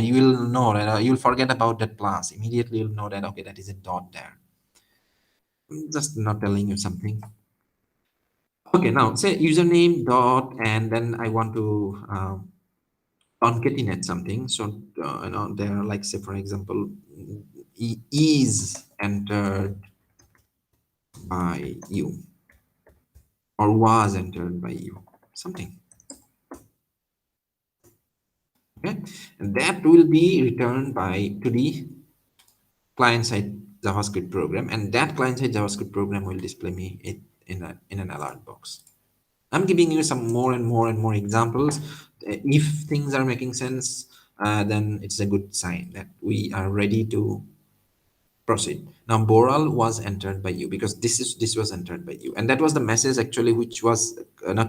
you will know that you'll forget about that plus. Immediately you'll know that okay, that is a dot there. Just not telling you something. Okay, now say username dot, and then I want to concatenate something. So there are, like, say for example, is entered by you or was entered by you, something. Okay, and that will be returned by to the client side JavaScript program, and that client side JavaScript program will display me it in an alert box. I'm giving you some more and more and more examples. If things are making sense, then it's a good sign that we are ready to proceed. Now Boral was entered by you because this was entered by you, and that was the message actually which was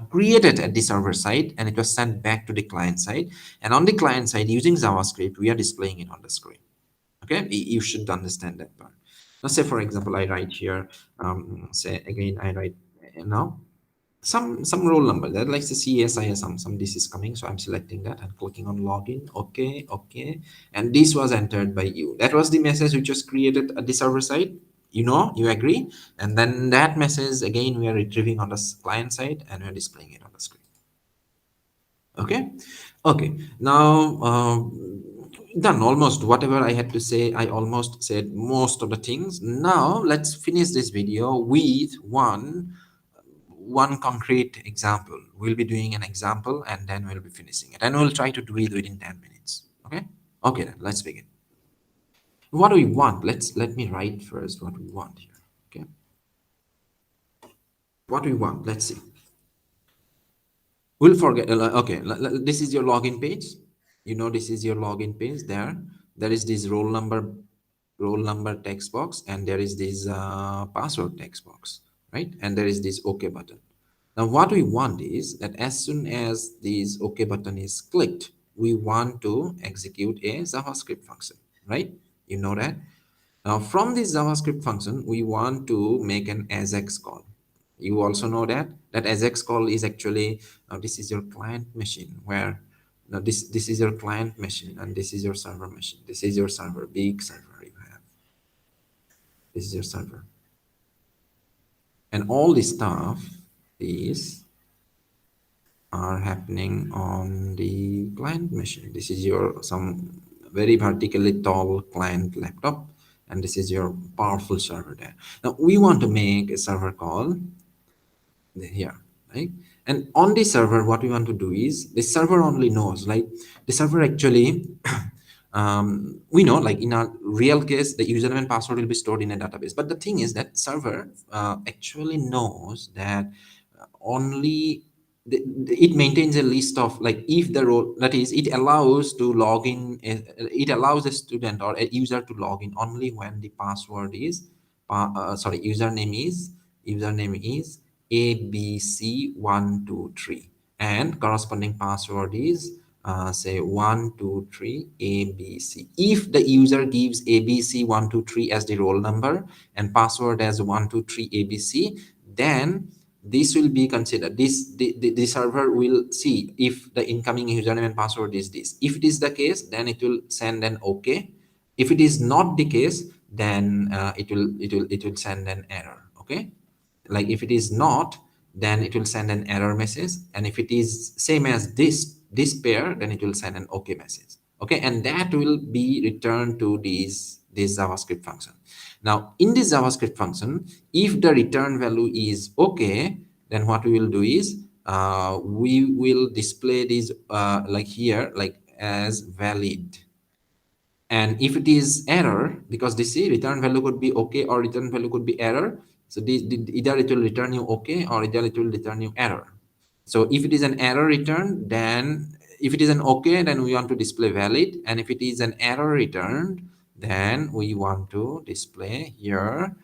created at the server side, and it was sent back to the client side. And on the client side, using JavaScript, we are displaying it on the screen. Okay, you should understand that part. Now say for example, I write here, say again, I write now some roll number that, like the CSI, some this is coming, so I'm selecting that and clicking on login. Okay, okay, and this was entered by you. That was the message which was created at the server side. You agree? And then that message again we are retrieving on the client side, and we're displaying it on the screen. Okay, okay, now done. Almost whatever I had to say, I almost said most of the things. Now let's finish this video with one concrete example. We'll be doing an example and then we'll be finishing it, and we'll try to do it within 10 minutes. Okay, okay, then let's begin. What do we want? Let me write first what we want here. Okay, what do we want? Let's see. We'll forget. Okay, this is your login page. This is your login page. There is this roll number text box, and there is this password text box, right? And there is this OK button. Now, what we want is that as soon as this OK button is clicked, we want to execute a JavaScript function, right? You know that. Now, from this JavaScript function, we want to make an Ajax call. You also know that Ajax call is actually, now this is your client machine, where now this is your client machine, and this is your server machine. This is your server, big server you have. This is your server, and all this stuff is are happening on the client machine. This is your some very vertically tall client laptop, and this is your powerful server there. Now we want to make a server call here, right? And on the server, what we want to do is the server only knows, like the server actually we know, like in our real case, the username and password will be stored in a database. But the thing is that server actually knows that only it maintains a list of, like, if the role, that is, it allows to log in, it allows a student or a user to log in only when the password is sorry, username is abc123, and corresponding password is say 123 abc. If the user gives abc123 as the roll number and password as 123 abc, then this will be considered, the server will see if the incoming username and password is this. If it is the case, then it will send an OK. If it is not the case, then it will send an error. Okay, like if it is not, then it will send an error message, and if it is same as this pair, then it will send an okay message. Okay, and that will be returned to this JavaScript function. Now in this JavaScript function, if the return value is okay, then what we will do is we will display this like here, like as valid. And if it is error, because this return value could be okay or return value could be error, so either it will return you okay or either it will return you error. So if it is an error return, then if it is an okay, then we want to display valid, and if it is an error returned, then we want to display here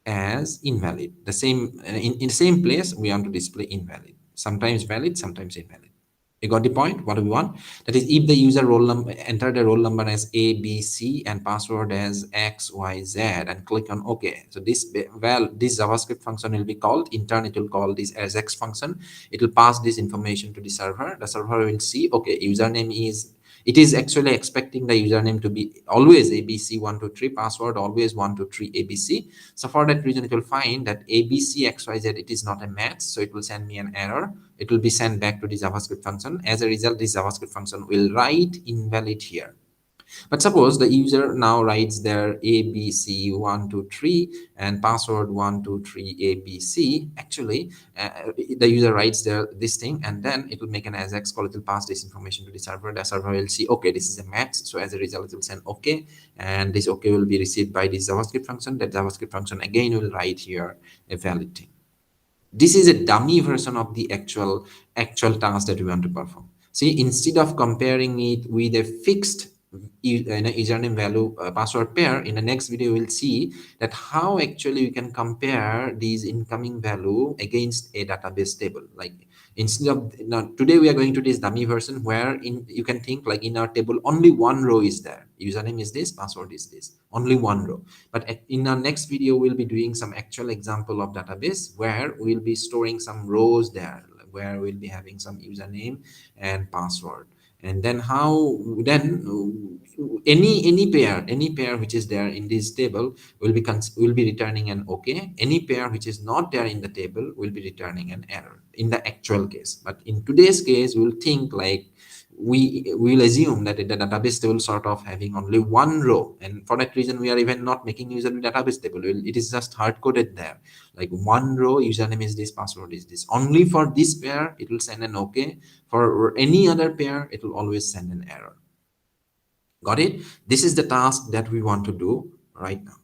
as invalid. The same in the same place we want to display invalid, sometimes valid, sometimes invalid. You got the point? What do we want? That is, if the user roll number enter the roll number as ABC and password as XYZ and click on OK. So this JavaScript function will be called. In turn, it will call this Ajax function. It will pass this information to the server. The server will see, okay, username is, it is actually expecting the username to be always ABC123, password always 123 ABC. So for that reason, it will find that ABCXYZ, it is not a match, so it will send me an error. It will be sent back to the JavaScript function. As a result, this JavaScript function will write invalid here. But suppose the user now writes their ABC123 and password 123 ABC. Actually, the user writes this thing, and then it will make an Ajax call. It will pass this information to the server. The server will see, okay, this is a match. So as a result, it will send okay, and this okay will be received by this JavaScript function. That JavaScript function again will write here a valid thing. This is a dummy version of the actual task that we want to perform. See, instead of comparing it with a fixed username value password pair, in the next video we'll see that how actually we can compare these incoming value against a database table. Like instead of, now today we are going to this dummy version where you can think like in our table only one row is there, username is this, password is this, only one row. But in our next video we'll be doing some actual example of database where we'll be storing some rows there, where we'll be having some username and password. And then how, then any pair which is there in this table will be returning an okay. Any pair which is not there in the table will be returning an error in the actual case. But in today's case, we'll think like we will assume that the database table sort of having only one row, and for that reason we are even not making user database table. It is just hard coded there, like one row, username is this, password is this. Only for this pair it will send an okay. For any other pair it will always send an error. Got it? This is the task that we want to do right now.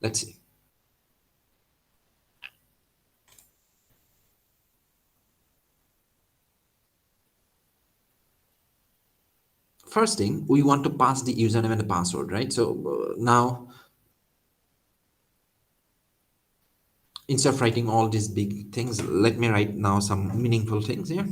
Let's see. First thing, we want to pass the username and the password, right? So now, instead of writing all these big things, let me write now some meaningful things here.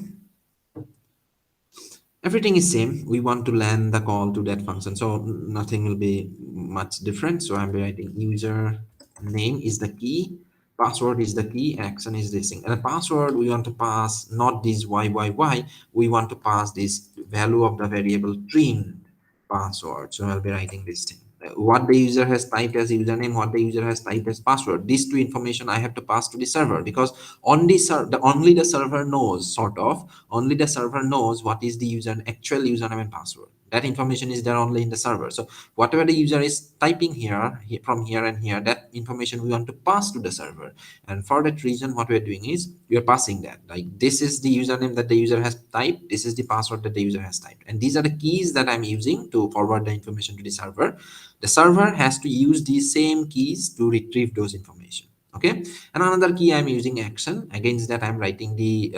Everything is same. We want to land the call to that function, so nothing will be much different. So I'm writing user name is the key, password is the key, action is this thing, and the password we want to pass not this YYY, we want to pass this value of the variable string password. So I'll be writing this thing, what the user has typed as username, what the user has typed as password. These two information I have to pass to the server, because only the server knows, sort of only the server knows what is the actual username and password. That information is there only in the server. So whatever the user is typing here, from here and here, that information we want to pass to the server. And for that reason, what we're doing is we are passing that, like this is the username that the user has typed, this is the password that the user has typed, and these are the keys that I'm using to forward the information to the server. The server has to use these same keys to retrieve those information. Okay, and another key I'm using action. Against that I'm writing the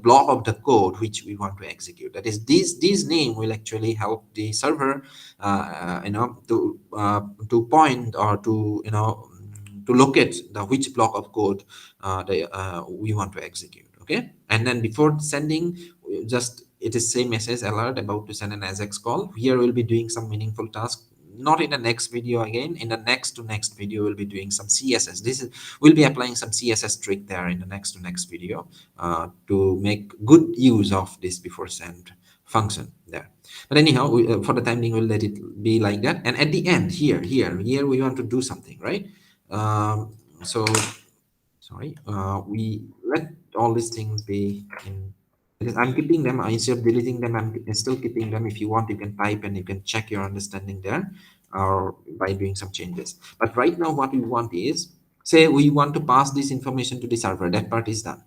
block of the code which we want to execute. That is, this name will actually help the server to point or to locate the which block of code we want to execute. Okay, and then before sending, just it is same message alert about to send an Ajax call. Here we'll be doing some meaningful task, not in the next video. Again, in the next to next video we'll be doing some CSS. We'll be applying some CSS trick there in the next to next video to make good use of this before send function there. But anyhow, for the time being, we'll let it be like that. And at the end, here, we want to do something, right? So sorry, we let all these things be in. Because I'm keeping them instead of deleting them. I'm still keeping them. If you want, you can type and you can check your understanding there, or by doing some changes. But right now, what we want is, say we want to pass this information to the server. That part is done.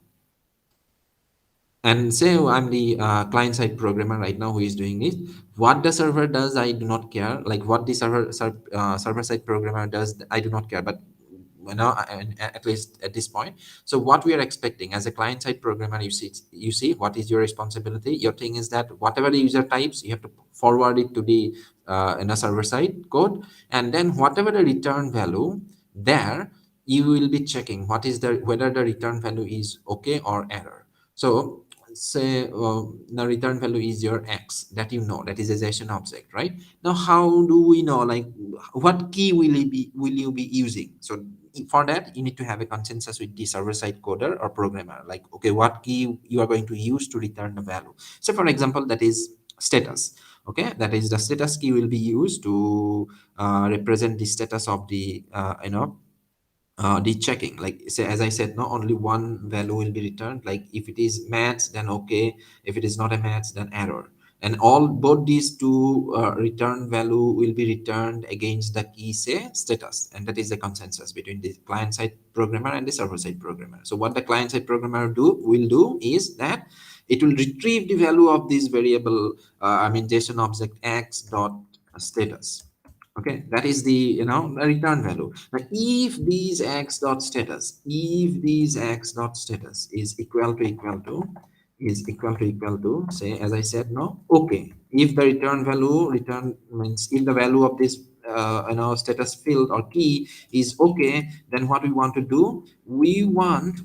And say I'm the client side programmer right now who is doing it. What the server does, I do not care. Like what the server side programmer does, I do not care. But at least at this point. So what we are expecting as a client side programmer, you see what is your responsibility. Your thing is that whatever the user types, you have to forward it to the in a server side code, and then whatever the return value there, you will be checking what is the whether the return value is okay or error. So say the return value is your x, that you know, that is a JSON object, right? Now how do we know, like what key will you be using? So for that, you need to have a consensus with the server side coder or programmer, like okay, what key you are going to use to return the value. So for example, that is status. Okay, that is the status key will be used to represent the status of the checking. Like say, as I said, not only one value will be returned. Like if it is match, then okay. If it is not a match, then error. And all both these two return value will be returned against the key, say status, and that is the consensus between the client side programmer and the server side programmer. So what the client side programmer will do is that it will retrieve the value of this variable, JSON object x dot status. Okay, that is the the return value. Now if these x dot status, if these x dot status is equal to say, as I said, no, okay, if the return means if the value of this status field or key is okay, then what we want to do, we want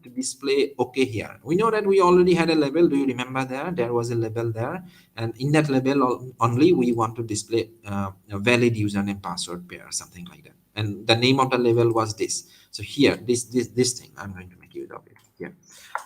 to display okay here. We know that we already had a label. Do you remember there was a label there? And in that label only we want to display a valid username password pair, something like that. And the name of the label was this. So here, this thing, I'm going to make use of it here.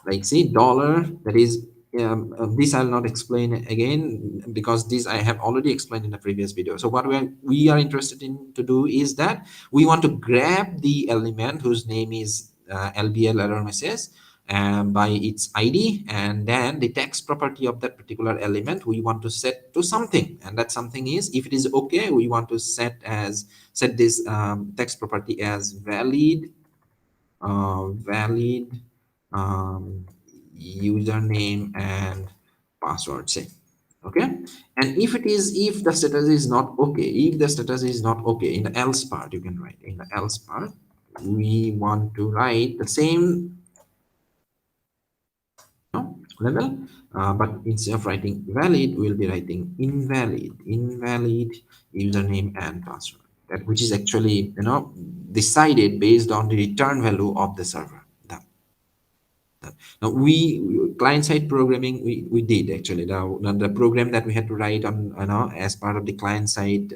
Like see dollar, that is this I'll not explain again, because this I have already explained in the previous video. So what we are interested in to do is that we want to grab the element whose name is LBL error message by its ID, and then the text property of that particular element we want to set to something, and that something is, if it is okay, we want to set this text property as valid um, username and password, say. Okay, and if the status is not okay, in the else part, you can write in the else part, we want to write the same level, but instead of writing valid, we'll be writing invalid username and password, that which is actually decided based on the return value of the server. Now client side programming, we did actually the program that we had to write on as part of the client side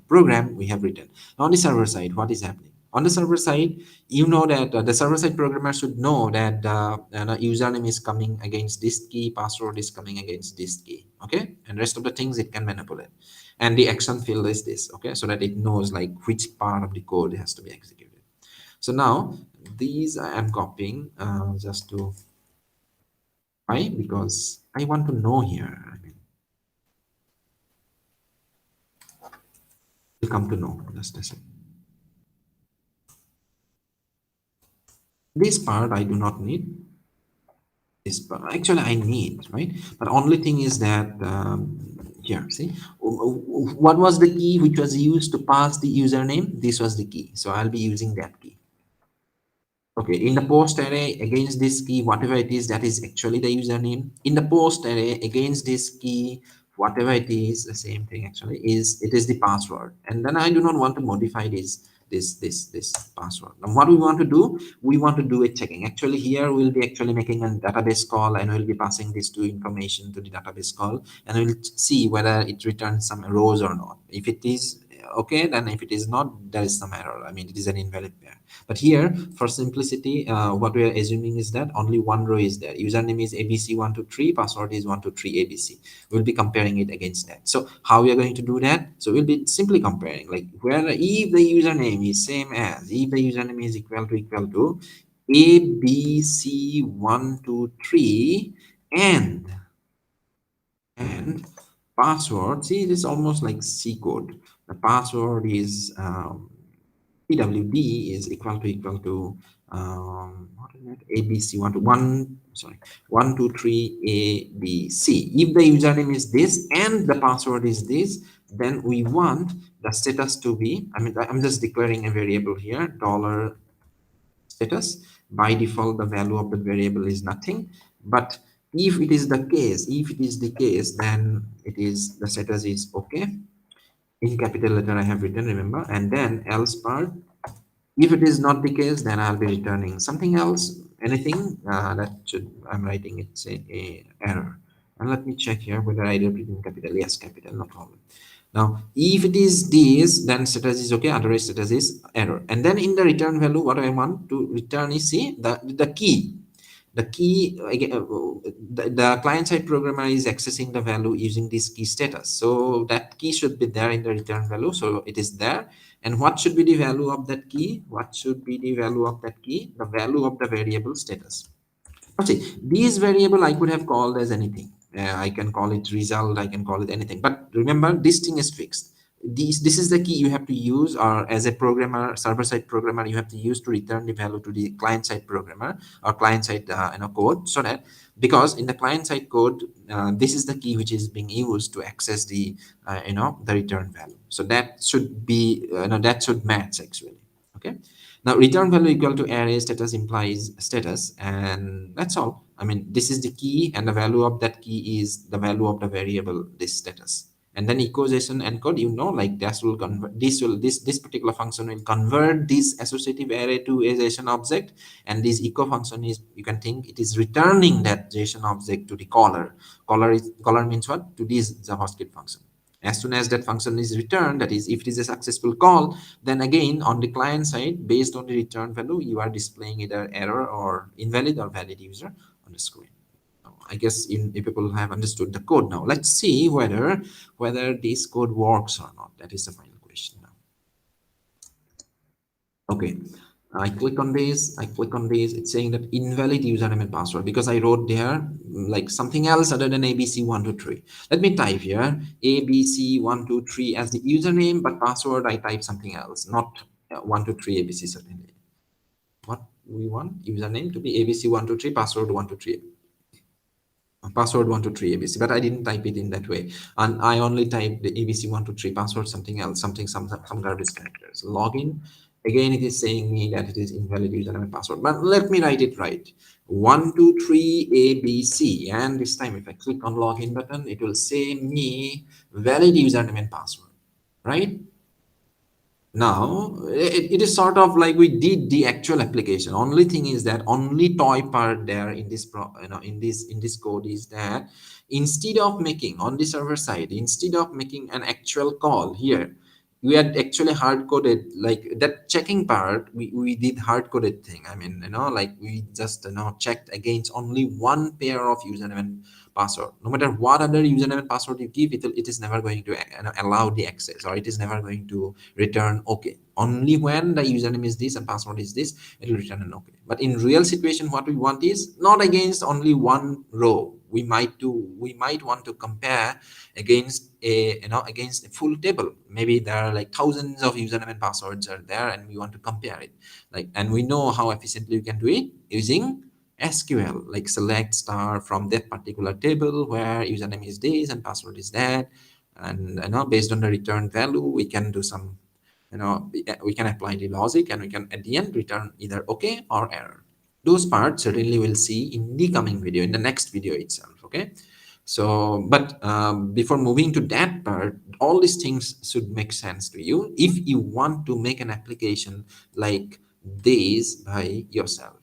program we have written. On the server side, what is happening on the server side, that the server side programmer should know that username is coming against this key, password is coming against this key. Okay, and rest of the things it can manipulate, and the action field is this. Okay, so that it knows like which part of the code has to be executed. So now these I am copying just to why, because I want to know here. Will come to know just a second. This part I do not need. This part actually I need, right? But only thing is that here, see, what was the key which was used to pass the username? This was the key, so I'll be using that key. Okay, in the post array against this key, whatever it is, that is actually the username. In the post array against this key, whatever it is, the same thing actually it is the password. And then I do not want to modify this password. Now what we want to do, we want to do a checking. Actually here we'll be actually making a database call, and we'll be passing this to information to the database call, and we'll see whether it returns some rows or not. If it is okay, then if it is not, there is some error. I mean, it is an invalid pair. But here, for simplicity, what we are assuming is that only one row is there. Username is abc123, password is 123abc. We'll be comparing it against that. So how we are going to do that? So we'll be simply comparing, like, where if the username is same as, if the username is equal to abc123 and password, see, it is almost like C code. The password is pwd is equal to what is it, abc 1 sorry 123 abc. If the username is this and the password is this, then we want the status to be, I mean, I'm just declaring a variable here, dollar status. By default, the value of the variable is nothing, but if it is the case, then it is, the status is okay. In capital letter I have written, remember, and then else part. If it is not the case, then I'll be returning something else, anything that should, I'm writing it's a error. And let me check here whether I wrote it in capital. Yes, capital, no problem. Now, if it is this, then status is okay, otherwise status is error. And then in the return value, what I want to return is, see, the key. The key, again, the client-side programmer is accessing the value using this key status. So that key should be there in the return value. So it is there. And what should be the value of that key? What should be the value of that key? The value of the variable status. Okay, these variable I could have called as anything. I can call it result, I can call it anything. But remember, this thing is fixed. This is the key you have to use, or as a programmer, server-side programmer, you have to use to return the value to the client-side programmer or client-side code, so that, because in the client-side code, this is the key which is being used to access the the return value. So that should be that should match actually. Okay. Now, return value equal to array status implies status, and that's all. I mean, this is the key, and the value of that key is the value of the variable, this status. And then echo JSON encode, like this will convert, this particular function will convert this associative array to a JSON object, and this echo function is, you can think it is returning that JSON object to the caller. Caller means what? To this JavaScript function. As soon as that function is returned, that is, if it is a successful call, then again on the client side, based on the return value, you are displaying either error or invalid or valid user on the screen. I guess if people have understood the code now. Let's see whether this code works or not. That is the final question now. Okay. I click on this, it's saying that invalid username and password, because I wrote there like something else other than abc123. Let me type here abc123 as the username, but password I type something else, not 123 abc certainly. What we want? Username to be abc123, password 123. Password 123 abc, but I didn't type it in that way, and I only typed the abc123 password something else, some garbage characters. Login, again it is saying me that it is invalid username and password, but let me write it right. 123 abc, and this time if I click on login button, it will say me valid username and password, right? Now it is sort of like we did the actual application. Only thing is that only toy part there in this in this code is that instead of making on the server side, instead of making an actual call here, we had actually hard coded, like that checking part, we did hard coded thing. I mean, like we just checked against only one pair of username and password. No matter what other username and password you give, it is never going to allow the access, or it is never going to return okay. Only when the username is this and password is this, it will return an okay. But in real situation, what we want is not against only one row. We might want to compare against against a full table. Maybe there are like thousands of username and passwords are there, and we want to compare it. And we know how efficiently we can do it using SQL, like select star from that particular table where username is this and password is that, and based on the return value, we can do some, we can apply the logic, and we can at the end return either okay or error. Those parts certainly we'll see in the coming video, in the next video itself. Okay. So, but before moving to that part, all these things should make sense to you if you want to make an application like this by yourself.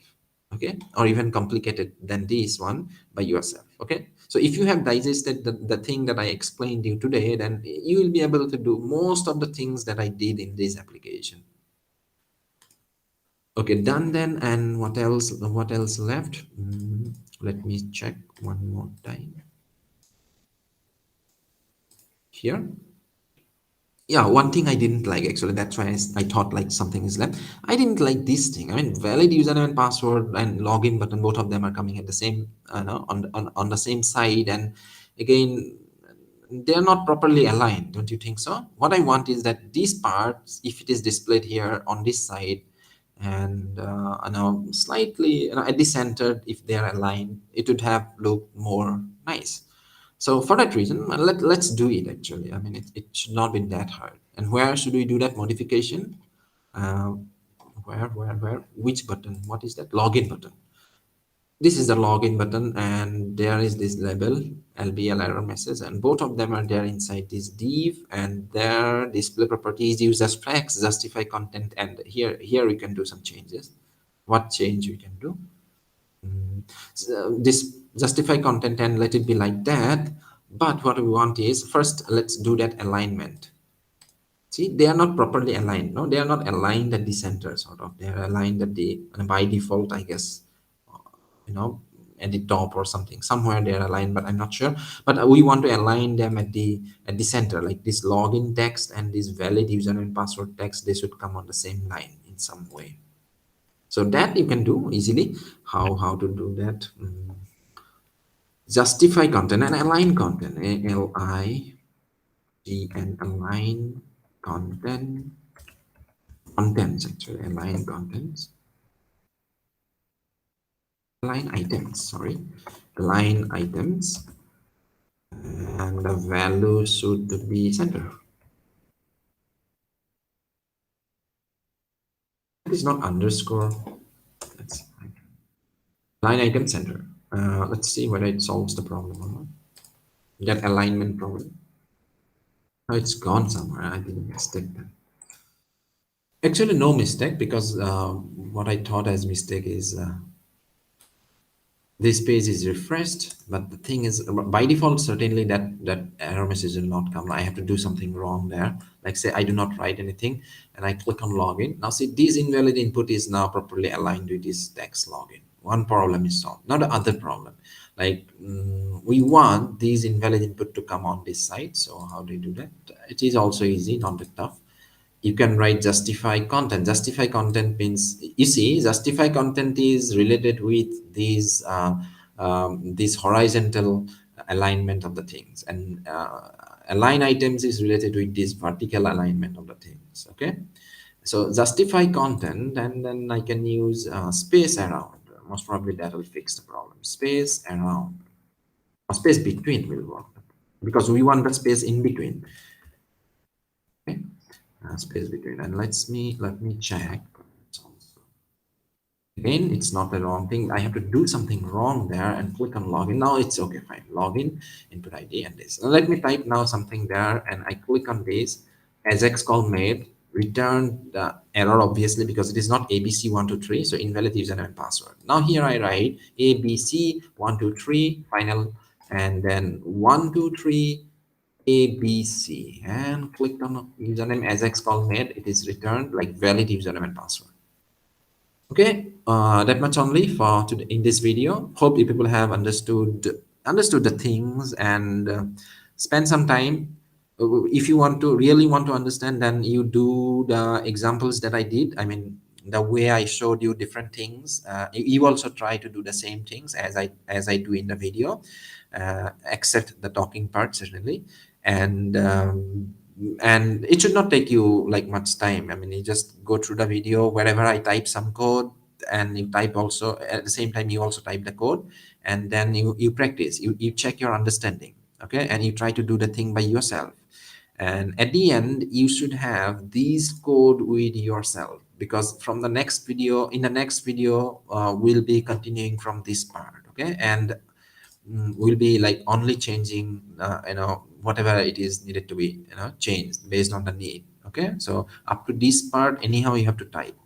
Okay, or even complicated than this one by yourself. Okay, So if you have digested the thing that I explained you today, then you will be able to do most of the things that I did in this application. Okay, done then. And what else? What else left? Let me check one more time here. Yeah, one thing I didn't like, actually, that's why I thought like something is left. I didn't like this thing. I mean, valid username and password and login button, both of them are coming at the same, no, on the same side, and again, they're not properly aligned. Don't you think so? What I want is that these parts, if it is displayed here on this side, and now slightly, at the center, if they are aligned, it would have looked more nice. So for that reason, let's do it actually. I mean, it should not be that hard. And where should we do that modification? Uh, where? Which button? What is that? Login button. This is the login button, and there is this label LBL error message, and both of them are there inside this div, and their display properties use as flex, justify content, and here we can do some changes. What change we can do? So this justify content and let it be like that. But what we want is, first let's do that alignment. See, they are not properly aligned. No, they are not aligned at the center, sort of. They are aligned at the, by default, I guess, you know, at the top or something. Somewhere they are aligned, but I'm not sure. But we want to align them at the center, like this login text and this valid username and password text. They should come on the same line in some way. So that you can do easily. How to do that? Justify content and align content. ALIGN, align content, contents actually, align contents, align items, sorry, align items, and the value should be center. It is not underscore. That's align item center. Let's see whether it solves the problem or not. That alignment problem. Oh, it's gone somewhere. I didn't mistake that. Actually, no mistake, because what I thought as mistake is this page is refreshed, but the thing is, by default, certainly that error message will not come. I have to do something wrong there. Like say I do not write anything, and I click on login. Now see, this invalid input is now properly aligned with this text login. One problem is solved. Now the other problem, like we want these invalid input to come on this side. So how do you do that? It is also easy, not that tough. You can write justify content. Justify content means, you see, justify content is related with this horizontal alignment of the things, and align items is related with this vertical alignment of the things. Okay, so justify content, and then I can use space around. Most probably that will fix the problem. Space around, or space between will work, because we want the space in between. Okay, space between, and let me check. Again, it's not the wrong thing. I have to do something wrong there and click on login. Now it's okay, fine. Login, input ID, and this. Now let me type now something there, and I click on this. Ajax call made, return the error, obviously, because it is not ABC123, so invalid username and password. Now here I write ABC123 final, and then 123 ABC, and clicked on username Ajax call made. It is returned like valid username and password. Okay, that much only for today in this video. Hope you people have understood the things, and spend some time. If you really want to understand, then you do the examples that I did. I mean, the way I showed you different things. You also try to do the same things as I do in the video, except the talking part certainly. And it should not take you like much time. I mean, you just go through the video. Wherever I type some code, and you type also at the same time, you also type the code, and then you practice, you check your understanding. Okay, and you try to do the thing by yourself, and at the end you should have these code with yourself, because from the next video, in the next video, we'll be continuing from this part. Okay, and will be like only changing whatever it is needed to be changed based on the need. Okay, so up to this part, anyhow, you have to type.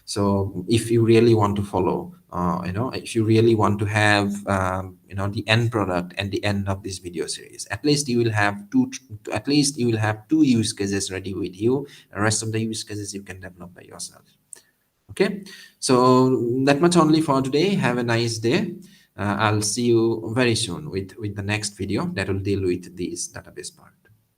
So if you really want to follow if you really want to have the end product and the end of this video series, at least you will have two use cases ready with you. The rest of the use cases you can develop by yourself. Okay, so that much only for today. Have a nice day. I'll see you very soon with the next video that will deal with this database part.